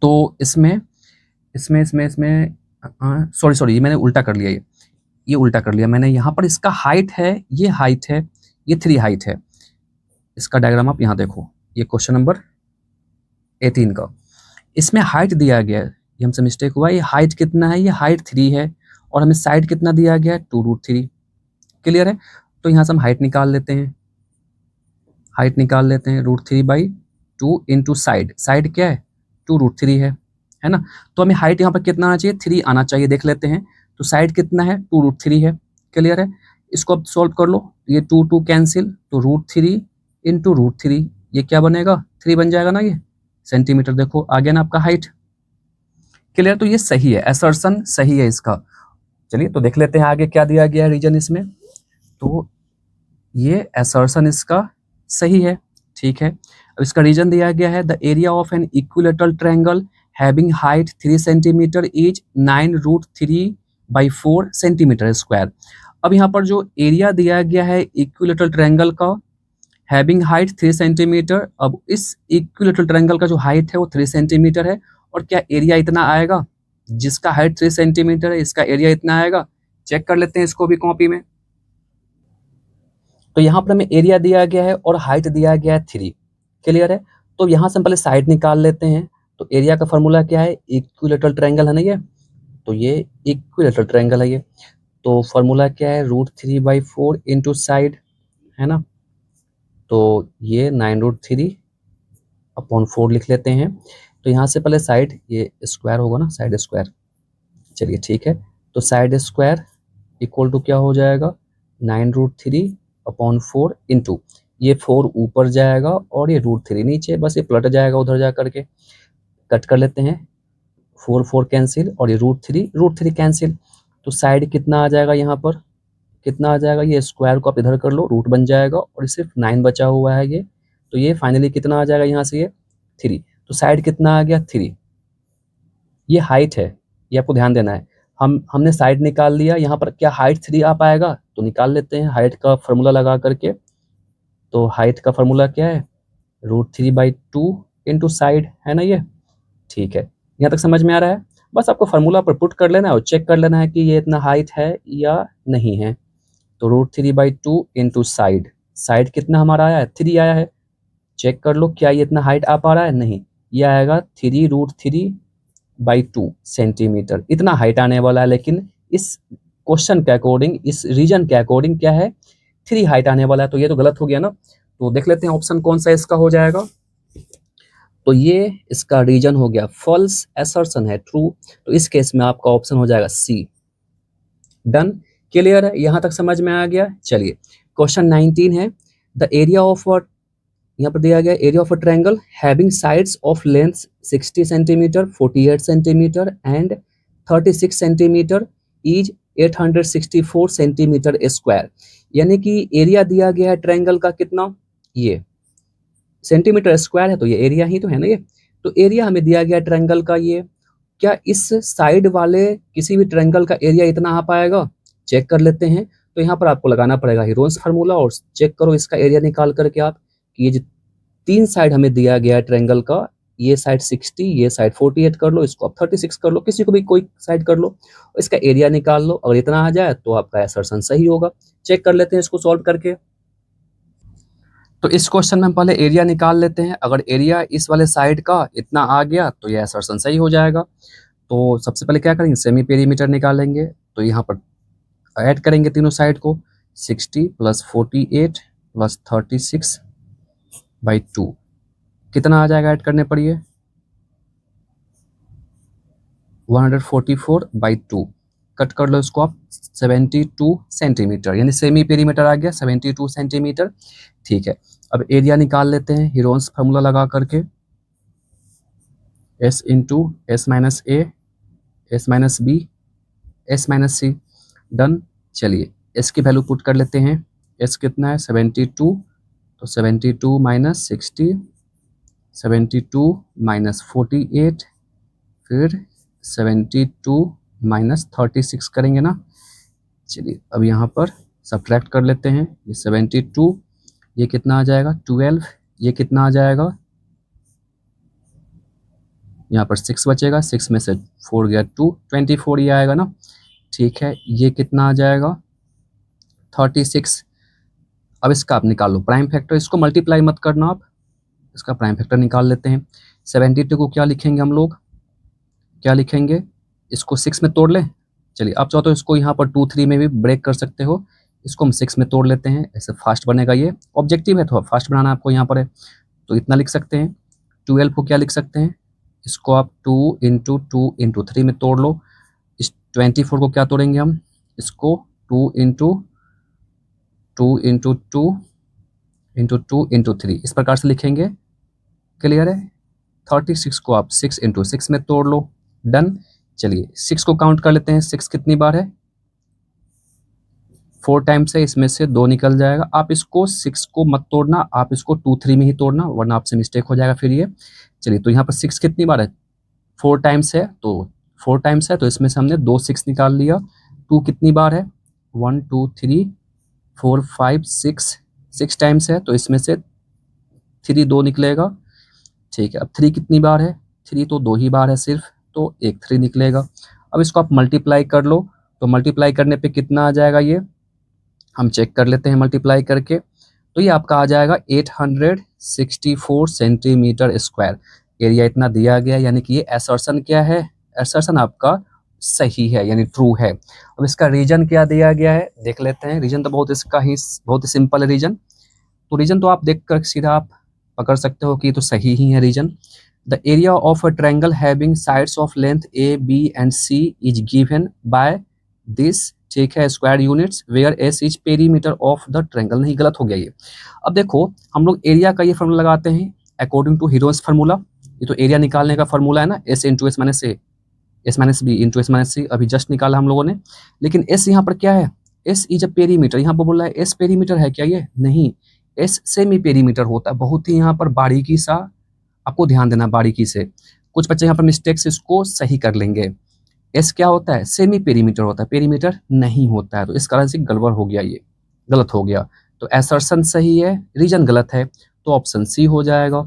तो इसमें इसमें इसमें इसमें सॉरी ये मैंने उल्टा कर लिया, ये उल्टा कर लिया मैंने। यहाँ पर इसका हाइट है, ये हाइट है, ये 3 हाइट है। इसका डायग्राम आप यहाँ देखो, ये क्वेश्चन नंबर 18 का। इसमें हाइट दिया गया है, ये हमसे मिस्टेक हुआ, ये हाइट कितना है, ये हाइट 3 है और हमें साइड कितना दिया गया है, 2√3। क्लियर है? तो यहाँ से हम हाइट निकाल लेते हैं, हाइट निकाल लेते हैं, √3/2 इंटू साइड, साइड क्या है, 2√3 है ना। तो हमें हाइट यहाँ पर कितना आना चाहिए, 3 आना चाहिए, देख लेते हैं। तो साइड कितना है, 2√3 है। क्लियर है? इसको अब सॉल्व कर लो, ये 2 कैंसिल, तो √3 इंटू √3, ये क्या बनेगा, 3 बन जाएगा ना, ये सेंटीमीटर। देखो आ गया ना आपका हाइट। क्लियर? तो ये सही है, असर्शन सही है इसका। चलिए तो देख लेते हैं आगे क्या दिया गया है रीजन इसमें। तो ये असर्शन इसका सही है, ठीक है। अब इसका रीजन दिया गया है, the area of an equilateral triangle having height 3 centimetre is 9√3/4 centimetre square. अब यहाँ पर जो एरिया दिया गया है इक्विलैटरल ट्रायंगल का, हैविंग हाइट 3 सेंटीमीटर, अब इस इक्विलैटरल ट्रायंगल का जो हाइट है वो 3 सेंटीमीटर है, और क्या एरिया इतना आएगा, जिसका हाइट 3 सेंटीमीटर है इसका एरिया इतना आएगा। चेक कर लेते हैं इसको भी कॉपी में। तो यहाँ पर हमें एरिया दिया गया है और हाइट दिया गया है 3। क्लियर है? तो यहाँ से हम पहले साइड निकाल लेते हैं। तो एरिया का फॉर्मूला क्या है, इक्विलैटरल ट्रायंगल है ना ये, तो ये इक्विलैटरल ट्रायंगल है ये। तो फॉर्मूला क्या है, √3/4 इंटू साइड, है ना। तो ये 9√3/4 लिख लेते हैं। तो यहाँ से पहले साइड, ये स्क्वायर होगा ना, साइड स्क्वायर। चलिए ठीक है, तो साइड स्क्वायर इक्वल टू क्या हो जाएगा, 9√3/4 इंटू ये 4 ऊपर जाएगा और ये √3 नीचे, बस ये पलट जाएगा उधर जा करके। कट कर लेते हैं, 4 कैंसिल और ये √3 कैंसिल। तो साइड कितना आ जाएगा, यहाँ पर कितना आ जाएगा, ये स्क्वायर को आप इधर कर लो, रूट बन जाएगा और सिर्फ 9 बचा हुआ है ये। तो ये फाइनली कितना आ जाएगा यहाँ से, ये 3। तो साइड कितना आ गया, 3। ये हाइट है, ये आपको ध्यान देना है। हमने साइड निकाल लिया, यहाँ पर क्या हाइट 3 आ पाएगा, तो निकाल लेते हैं हाइट का फॉर्मूला लगा करके। तो हाइट का फॉर्मूला क्या है, √3/2 इंटू साइड, है ना ये। ठीक है, यहाँ तक समझ में आ रहा है। बस आपको फार्मूला पर पुट कर लेना है और चेक कर लेना है कि ये इतना हाइट है या नहीं है। तो √3/2 इंटू साइड, साइड कितना हमारा आया है, 3 आया है। चेक कर लो क्या ये इतना हाइट आ पा रहा है, नहीं, ये आएगा 3√3/2 सेंटीमीटर, इतना हाइट आने वाला है। लेकिन इस क्वेश्चन के अकॉर्डिंग, इस रीजन के अकॉर्डिंग क्या है, 3 हाइट आने वाला है। तो ये तो गलत हो गया ना। तो देख लेते हैं ऑप्शन कौन सा इसका हो जाएगा। तो ये इसका रीजन हो गया फॉल्स, असर्शन है ट्रू। तो इस केस में आपका ऑप्शन हो जाएगा सी। डन? क्लियर है? यहां तक समझ में आ गया। चलिए क्वेश्चन 19 है, द एरिया ऑफ अ, यहाँ पर दिया गया area of a triangle having sides of length 60 centimetre, 48 centimetre and 36 centimetre is 864 centimetre square. यानी कि एरिया दिया गया है ट्रायंगल का कितना, ये सेंटीमीटर स्क्वायर है, तो ये एरिया ही तो है ना ये। तो एरिया हमें दिया गया ट्रायंगल का ये, क्या इस साइड वाले किसी भी ट्रायंगल का एरिया इतना आ पाएगा। चेक कर लेते हैं। तो यहाँ पर आपको लगाना पड़ेगा हीरोन्स फार्मूला और चेक करो इसका एरिया निकाल करके आप, कि ये जो 3 साइड हमें दिया गया है ट्रायंगल का, ये साइड 60, ये साइड 48 कर लो, इसको आप 36 कर लो, किसी को भी कोई साइड कर लो, इसका एरिया निकाल लो। अगर इतना आ जाए तो आपका असर्शन सही होगा। चेक कर लेते हैं इसको सॉल्व करके। तो इस क्वेश्चन में हम पहले एरिया निकाल लेते हैं। अगर एरिया इस वाले साइड का इतना आ गया तो ये असर्शन सही हो जाएगा। तो सबसे पहले क्या करेंगे, सेमी पेरीमीटर निकालेंगे। तो यहाँ पर ऐड करेंगे तीनों साइड को, 60 + 48 + 36/2 कितना आ जाएगा ऐड करने पर, ये 144/2 कट कर लो इसको आप 72 सेंटीमीटर, यानी सेमी पेरीमीटर आ गया 72 सेंटीमीटर। ठीक है, अब एरिया निकाल लेते हैं हीरोन्स फार्मूला लगा करके, s into S minus A, S minus B, S minus C. Done. चलिए s की वैल्यू पुट कर लेते हैं। s कितना है 72, तो 72 माइनस 60, 72 माइनस 48, फिर 72 माइनस 36 करेंगे ना। चलिए अब यहाँ पर सब्ट्रैक्ट कर लेते हैं। ये 72, ये कितना आ जाएगा 12, ये कितना आ जाएगा, यहाँ पर 6 बचेगा, 6 में से 4 गया 2, 24 ये आएगा ना। ठीक है, ये कितना आ जाएगा 36। अब इसका आप निकाल लो प्राइम फैक्टर, इसको मल्टीप्लाई मत करना आप, इसका प्राइम फैक्टर निकाल लेते हैं। 72 को क्या लिखेंगे हम लोग, क्या लिखेंगे, इसको 6 में तोड़ लें। चलिए आप चाहो तो इसको यहाँ पर 2 3 में भी ब्रेक कर सकते हो, इसको हम 6 में तोड़ लेते हैं, ऐसे फास्ट बनेगा। ये ऑब्जेक्टिव है तो फास्ट बनाना आपको यहाँ पर है, तो इतना लिख सकते हैं। 12 को क्या लिख सकते हैं, इसको आप 2 इंटू 2 इंटू 3 में तोड़ लो। इस 24 को क्या तोड़ेंगे हम, इसको 2 इंटू 2 इंटू 2 इंटू 2 इंटू 3, इस प्रकार से लिखेंगे। क्लियर है। 36 को आप 6 इंटू 6 में तोड़ लो। डन। चलिए 6 को काउंट कर लेते हैं, 6 कितनी बार है, 4 टाइम्स है, इसमें से 2 निकल जाएगा। आप इसको 6 को मत तोड़ना, आप इसको 2 3 में ही तोड़ना, वरना आपसे मिस्टेक हो जाएगा फिर ये। चलिए तो यहाँ पर 6 कितनी बार है, 4 टाइम्स है, तो 4 टाइम्स है तो इसमें से हमने 2 6 निकाल लिया। 2 कितनी बार है, 1 2 3 4 5 6, 6 टाइम्स है तो इसमें से 3 2 निकलेगा। ठीक है, अब 3 कितनी बार है, 3 तो 2 ही बार है सिर्फ, तो एक 3 निकलेगा। अब इसको आप मल्टीप्लाई कर लो, तो मल्टीप्लाई करने पे कितना आ जाएगा, ये हम चेक कर लेते हैं मल्टीप्लाई करके। तो ये आपका आ जाएगा 864 सेंटीमीटर स्क्वायर। एरिया इतना दिया गया, यानी कि ये असर्शन क्या है, असर्शन आपका सही है, यानी ट्रू है। अब इसका रीजन क्या दिया गया है देख लेते हैं। रीजन तो बहुत इसका ही बहुत ही सिंपल है रीजन, तो रीजन तो आप देख कर सीधा आप पकड़ सकते हो कि तो सही ही है region. The area of a triangle having sides of length A B and C is given by this, ठीक है, square units where S is perimeter of the triangle. नहीं, गलत हो गया ये। अब देखो हम लोग एरिया का ये फार्मूला लगाते हैं अकॉर्डिंग टू हीरोन्स फार्मूला। ये तो एरिया निकालने का फार्मूला है ना, S into S minus A, S minus B into S minus C, अभी जस्ट निकाला हम लोगों ने। लेकिन एस यहाँ पर क्या है, एस इज अ पेरीमीटर, यहाँ पर बोल रहा है एस पेरीमीटर है क्या, ये नहीं, एस सेमी पेरीमीटर होता है। बहुत ही यहाँ पर बारीकी सा आपको ध्यान देना, बारीकी से। कुछ बच्चे यहाँ पर मिस्टेक से इसको सही कर लेंगे। एस क्या होता है, सेमी पेरीमीटर होता है, पेरीमीटर नहीं होता है, तो इस कारण से गड़बड़ हो गया, ये गलत हो गया। तो असर्शन सही है, रीजन गलत है, तो ऑप्शन सी हो जाएगा।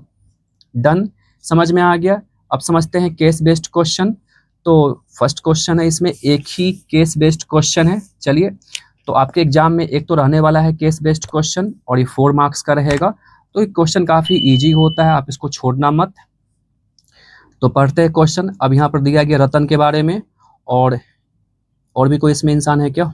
डन, समझ में आ गया। अब समझते हैं केस बेस्ड क्वेश्चन। तो फर्स्ट क्वेश्चन है, इसमें एक ही केस बेस्ड क्वेश्चन है। चलिए, तो आपके एग्जाम में एक तो रहने वाला है केस बेस्ड क्वेश्चन, और ये 4 मार्क्स का रहेगा। तो ये क्वेश्चन काफी इजी होता है, आप इसको छोड़ना मत। तो पढ़ते हैं क्वेश्चन। अब यहाँ पर दिया गया रतन के बारे में, और भी कोई इसमें इंसान है क्या,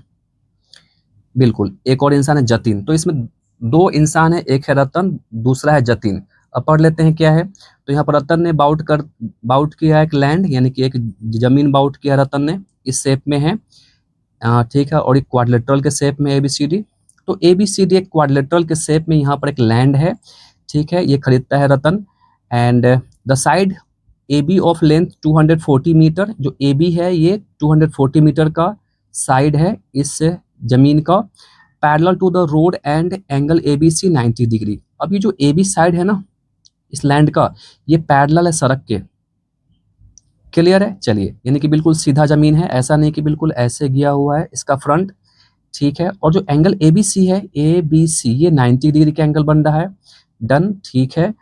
बिल्कुल एक और इंसान है जतिन। तो इसमें 2 इंसान है, एक है रतन, दूसरा है जतिन। अब पढ़ लेते हैं क्या है। तो यहाँ पर रतन ने बाउट किया एक लैंड, यानी कि एक जमीन बाउट किया रतन ने, इस शेप में है, ठीक है, और एक क्वाड्रिलेटरल के शेप में ABCD। तो ABCD एक क्वाड्रिलेटरल के शेप में यहाँ पर एक लैंड है, ठीक है, ये खरीदता है Ratan. And the side AB of length 240 metre, जो AB है ये 240 मीटर का साइड है इस जमीन का, parallel to the road and angle ABC 90 degree. अब ये जो AB साइड है ना इस लैंड का, ये पैरेलल है सड़क के। क्लियर है। चलिए, यानी कि बिल्कुल सीधा जमीन है, ऐसा नहीं कि बिल्कुल ऐसे गया हुआ है इसका फ्रंट, ठीक है। और जो एंगल ABC है, ABC ये 90 डिग्री का एंगल बन रहा है। डन, ठीक है।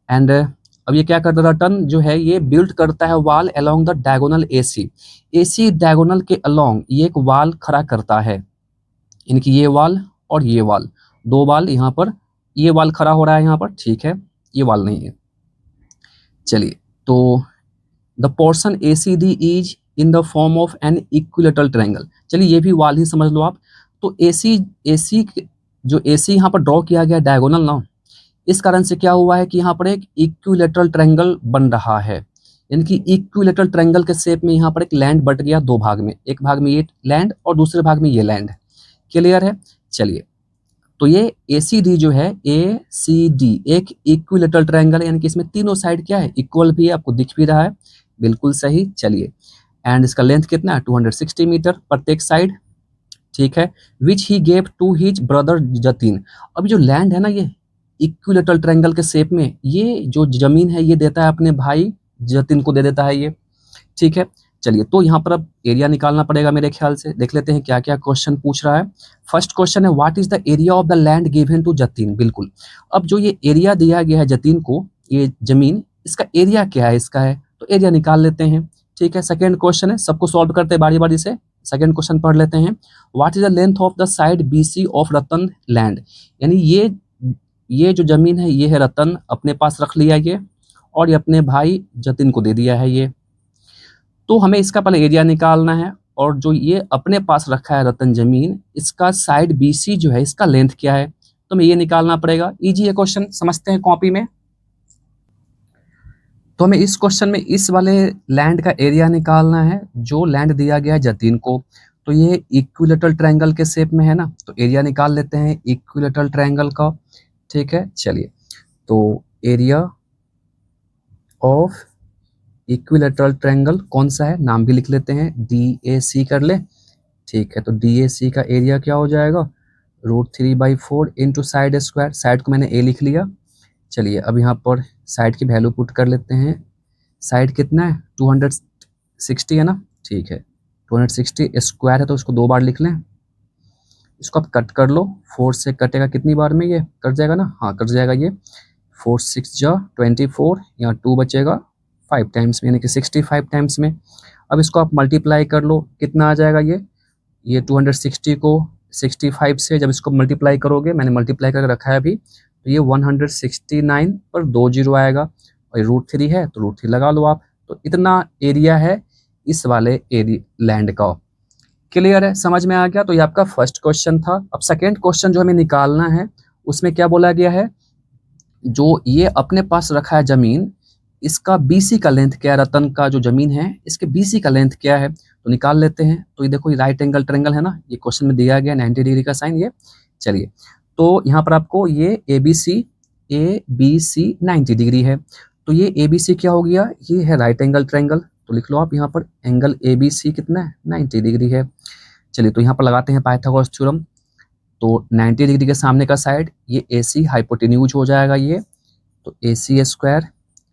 एंड अब ये क्या करता है, रतन जो है ये बिल्ड करता है वाल along the diagonal AC diagonal के अलोंग ये एक वाल खड़ा करता है, यानी कि ये वाल और ये वाल, 2 वाल यहाँ पर, ये वाल खड़ा हो रहा है यहाँ पर, ठीक है, ये वाल नहीं है। चलिए, तो the portion ACD is in the form of an equilateral triangle. चलिए ये भी वाल ही समझ लो आप। तो AC जो AC यहाँ पर ड्रॉ किया गया डायगोनल ना, इस कारण से क्या हुआ है कि यहाँ पर एक इक्विलेटरल ट्रायंगल बन रहा है, यानी कि इक्विलेटरल ट्रायंगल के शेप में यहाँ पर एक लैंड बट गया दो भाग में, एक भाग में ये लैंड और दूसरे भाग में ये लैंड है। क्लियर है? चलिए, तो ये ACD जो है, ACD एक इक्विलेटरल ट्रायंगल है, यानी कि इसमें तीनों साइड क्या है, इक्वल भी है, आपको दिख भी रहा है, बिल्कुल सही। चलिए, एंड इसका लेंथ कितना है, 260 मीटर प्रत्येक साइड, ठीक है। Which he gave to his brother Jatin. अभी जो लैंड है ना, ये इक्विलेटरल ट्रायंगल के शेप में, ये जो जमीन है ये देता है अपने भाई जतिन को दे देता है ये, ठीक है। चलिए, तो यहाँ पर अब एरिया निकालना पड़ेगा मेरे ख्याल से। देख लेते हैं क्या क्या क्वेश्चन पूछ रहा है। फर्स्ट क्वेश्चन है, what is the area of the land given to Jatin. बिल्कुल, अब जो ये एरिया दिया गया है जतिन को, ये जमीन, इसका एरिया क्या है, इसका है, तो एरिया निकाल लेते हैं, ठीक है। सेकेंड क्वेश्चन है, सबको सॉल्व करते हैं बारी बारी से। सेकेंड क्वेश्चन पढ़ लेते हैं, what is the length of the side BC of Ratan land. यानी ये जो जमीन है ये है रतन, अपने पास रख लिया ये, और ये अपने भाई जतिन को दे दिया है ये। तो हमें इसका पहले एरिया निकालना है, और जो ये अपने पास रखा है रतन जमीन, इसका साइड BC जो है, इसका लेंथ क्या है, तो हमें ये निकालना पड़ेगा। इजी है क्वेश्चन, समझते हैं कॉपी में। तो हमें इस क्वेश्चन में इस वाले लैंड का एरिया निकालना है जो लैंड दिया गया है जतिन को। तो ये इक्विलेटरल ट्रायंगल के शेप में है ना, तो एरिया निकाल लेते हैं इक्विलेटरल ट्रायंगल का, ठीक है। चलिए, तो एरिया ऑफ इक्विलेटरल ट्रायंगल कौन सा है, नाम भी लिख लेते हैं, DAC कर ले, ठीक है। तो DAC का एरिया क्या हो जाएगा, √3/4 इंटू साइड स्क्वायर। साइड को मैंने A लिख लिया। चलिए, अब यहाँ पर साइड की वैल्यू पुट कर लेते हैं। साइड कितना है, 260 है ना, ठीक है। 260 स्क्वायर है तो इसको 2 बार लिख लें। इसको आप कट कर लो, 4 से कटेगा कितनी बार में, ये कट जाएगा ना, हाँ कट जाएगा ये। 4 6 जा 24, यहाँ 2 बचेगा 5 टाइम्स में, यानी कि 65 टाइम्स में। अब इसको आप मल्टीप्लाई कर लो, कितना आ जाएगा ये 260 को 65 से जब इसको मल्टीप्लाई करोगे, मैंने मल्टीप्लाई करके रखा है अभी, तो ये 169 पर 2 जीरो आएगा, और √3 है तो √3 लगा लो आप। तो इतना एरिया है इस वाले एरिया लैंड का। क्लियर है, समझ में आ गया। तो ये आपका फर्स्ट क्वेश्चन था। अब सेकेंड क्वेश्चन जो हमें निकालना है, उसमें क्या बोला गया है, जो ये अपने पास रखा है जमीन, इसका BC का लेंथ क्या है, रतन का जो जमीन है इसके BC का लेंथ क्या है, तो निकाल लेते हैं। तो ये देखो, ये राइट एंगल ट्रायंगल है ना, ये क्वेश्चन में दिया गया 90 डिग्री का साइन ये। चलिए, तो यहाँ पर आपको ये ABC 90 डिग्री है, तो ये ABC क्या हो गया, ये है राइट एंगल ट्रायंगल, तो लिख लो आप यहाँ पर एंगल ABC कितना है, 90 डिग्री है। चलिए, तो यहाँ पर लगाते हैं पाइथागोरस थ्योरम। तो 90 डिग्री के सामने का साइड ये AC हाइपोटेन्यूज हो जाएगा ये, तो AC स्क्वायर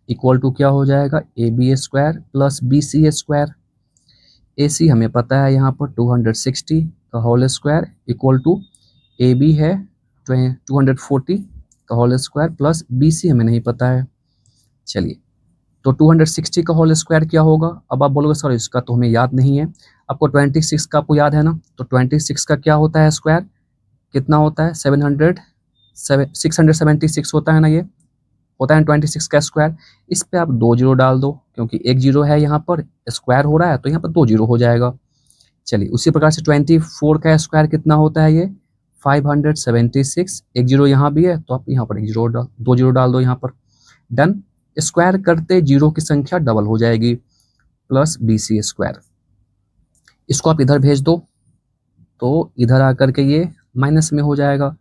इक्वल टू क्या हो जाएगा, AB square plus BC square. AC हमें पता है यहाँ पर 260 का whole square equal to AB है 240 का होल स्क्वायर प्लस BC हमें नहीं पता है। चलिए, तो 260 का होल स्क्वायर क्या होगा, अब आप बोलोगे सर इसका तो हमें याद नहीं है, आपको 26 का आपको याद है ना, तो 26 का क्या होता है स्क्वायर, कितना होता है 676 होता है ना, ये होता है 26 का स्क्वायर। इस पे आप 2 जीरो डाल दो, क्योंकि 1 जीरो है यहाँ पर, स्क्वायर हो रहा है तो यहाँ पर 2 जीरो हो जाएगा। चलिए, उसी प्रकार से 24 का स्क्वायर कितना होता है, ये 576, 1 जीरो यहाँ भी है तो आप यहाँ पर 2 जीरो डाल दो यहाँ पर, डन। स्क्वायर करते जीरो की संख्या डबल हो जाएगी, प्लस BC स्क्वायर। इसको आप इधर भेज दो, तो इधर आकर के ये माइनस में हो जाएगा,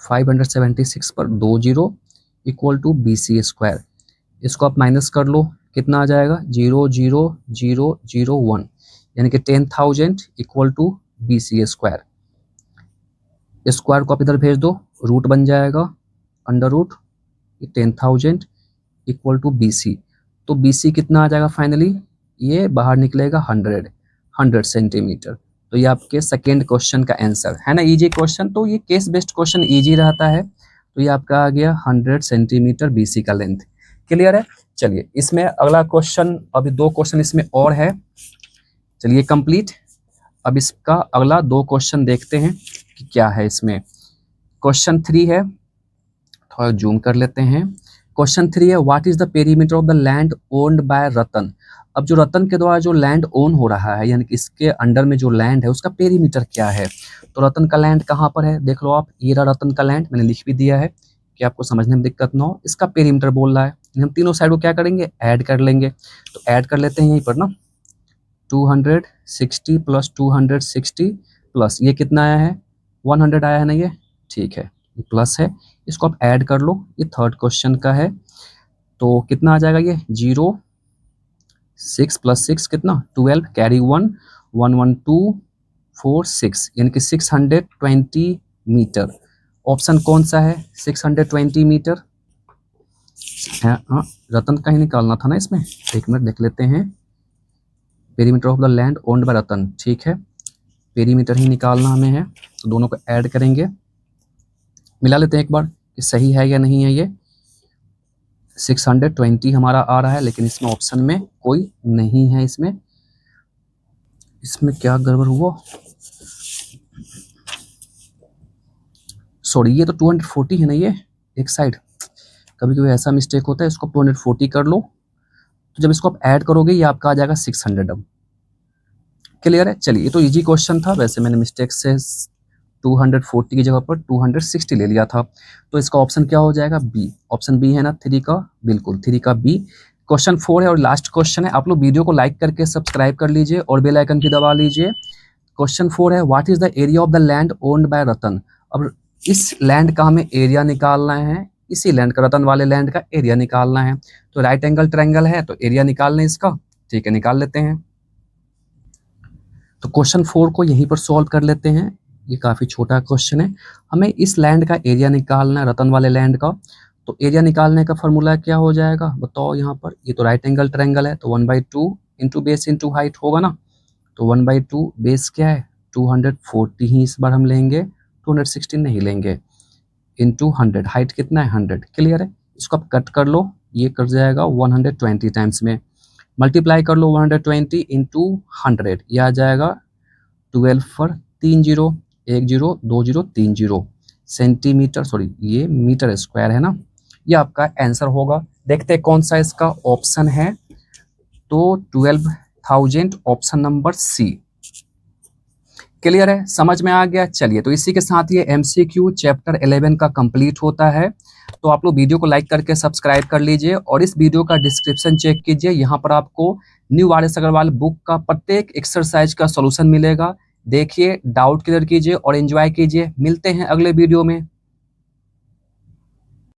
576 पर 2 zero equal to BC square. इसको आप माइनस कर लो, कितना आ जाएगा 0.00001, यानी कि 10,000 equal to BC square. Square को आप इधर भेज दो, रूट बन जाएगा under root 10,000 equal to BC। तो BC कितना आ जाएगा फाइनली, ये बाहर निकलेगा 100 सेंटीमीटर। तो ये आपके सेकेंड क्वेश्चन का आंसर है ना, इजी क्वेश्चन। तो ये केस बेस्ड क्वेश्चन इजी रहता है। तो ये आपका आ गया 100 सेंटीमीटर BC का लेंथ। क्लियर है। चलिए, इसमें अगला क्वेश्चन, अभी 2 क्वेश्चन इसमें और है। चलिए कंप्लीट। अब इसका अगला 2 क्वेश्चन देखते हैं कि क्या है इसमें। क्वेश्चन 3 है, थोड़ा जूम कर लेते हैं। क्वेश्चन 3 है, what is the perimeter of the land owned by Ratan. अब जो रतन के द्वारा जो लैंड ओन हो रहा है, यानी कि इसके अंडर में जो लैंड है उसका पेरीमीटर क्या है। तो रतन का लैंड कहाँ पर है, देख लो आप, ये रहा रतन का लैंड, मैंने लिख भी दिया है कि आपको समझने में दिक्कत ना हो। इसका पेरीमीटर बोल रहा है, हम तीनों साइड को क्या करेंगे, ऐड कर लेंगे। तो ऐड कर लेते हैं यहीं पर ना, 260 प्लस 260 प्लस ये कितना आया है, 100 आया है ना, ये ठीक है, ये प्लस है, इसको आप ऐड कर लो, ये थर्ड क्वेश्चन का है। तो कितना आ जाएगा ये, 0 6 प्लस 6 कितना 12, कैरी 1 1 1 2 4 6, यानी कि 620 मीटर। ऑप्शन कौन सा है, 620 मीटर है। हाँ, रतन का ही निकालना था ना इसमें, एक मिनट देख लेते हैं। Perimeter of the land owned by Ratan, ठीक है, पेरीमीटर ही निकालना हमें है, तो दोनों को ऐड करेंगे, मिला लेते हैं एक बार कि सही है या नहीं है। ये 620 हमारा आ रहा है, लेकिन इसमें ऑप्शन में कोई नहीं है। इसमें क्या गड़बड़ हुआ, सॉरी, ये तो 240 है ना, ये एक साइड, कभी कभी ऐसा मिस्टेक होता है, इसको 240 कर लो, तो जब इसको आप ऐड करोगे ये आपका आ जाएगा 600। अब क्लियर है, चलिए, ये तो इजी क्वेश्चन था, वैसे मैंने मिस्टेक से 240 की जगह पर 260 ले लिया था। तो इसका ऑप्शन क्या हो जाएगा, बी। ऑप्शन बी है ना 3 का, बिल्कुल 3 का बी। क्वेश्चन 4 है और लास्ट क्वेश्चन है। आप लोग वीडियो को लाइक करके सब्सक्राइब कर लीजिए और बेल आइकन भी दबा लीजिए। क्वेश्चन 4 है, what is the area of the land owned by Ratan. अब इस लैंड का हमें एरिया निकालना है, इसी लैंड का, रतन वाले लैंड का एरिया निकालना है। तो राइट एंगल ट्रायंगल है, तो एरिया निकाल लें इसका, ठीक है, निकाल लेते हैं। तो क्वेश्चन 4 को यहीं पर सॉल्व कर लेते हैं, ये काफ़ी छोटा क्वेश्चन है। हमें इस लैंड का एरिया निकालना है, रतन वाले लैंड का। तो एरिया निकालने का फॉर्मूला क्या हो जाएगा बताओ यहाँ पर, ये तो राइट एंगल ट्रायंगल है, तो 1/2 इंटू बेस इंटू हाइट होगा ना। तो 1/2 बेस क्या है 240 ही इस बार हम लेंगे, 260 नहीं लेंगे, इंटू 100, हाइट कितना है 100। क्लियर है, इसको आप कट कर लो, ये कर जाएगा 120 टाइम्स में, मल्टीप्लाई कर लो 120 इंटू 100, यह आ जाएगा 12 पर 3 0 1 0 2 0 3 0 सेंटीमीटर, सॉरी ये मीटर स्क्वायर है ना, ये आपका आंसर होगा। देखते हैं कौन सा इसका ऑप्शन है, तो 12,000 ऑप्शन नंबर सी। क्लियर है, समझ में आ गया। चलिए, तो इसी के साथ ये MCQ चैप्टर 11 का कंप्लीट होता है। तो आप लोग वीडियो को लाइक करके सब्सक्राइब कर लीजिए और इस वीडियो का डिस्क्रिप्शन चेक कीजिए, यहाँ पर आपको न्यू RS अग्रवाल बुक का प्रत्येक एक्सरसाइज का सॉल्यूशन मिलेगा। देखिए, डाउट क्लियर कीजिए और एंजॉय कीजिए। मिलते हैं अगले वीडियो में।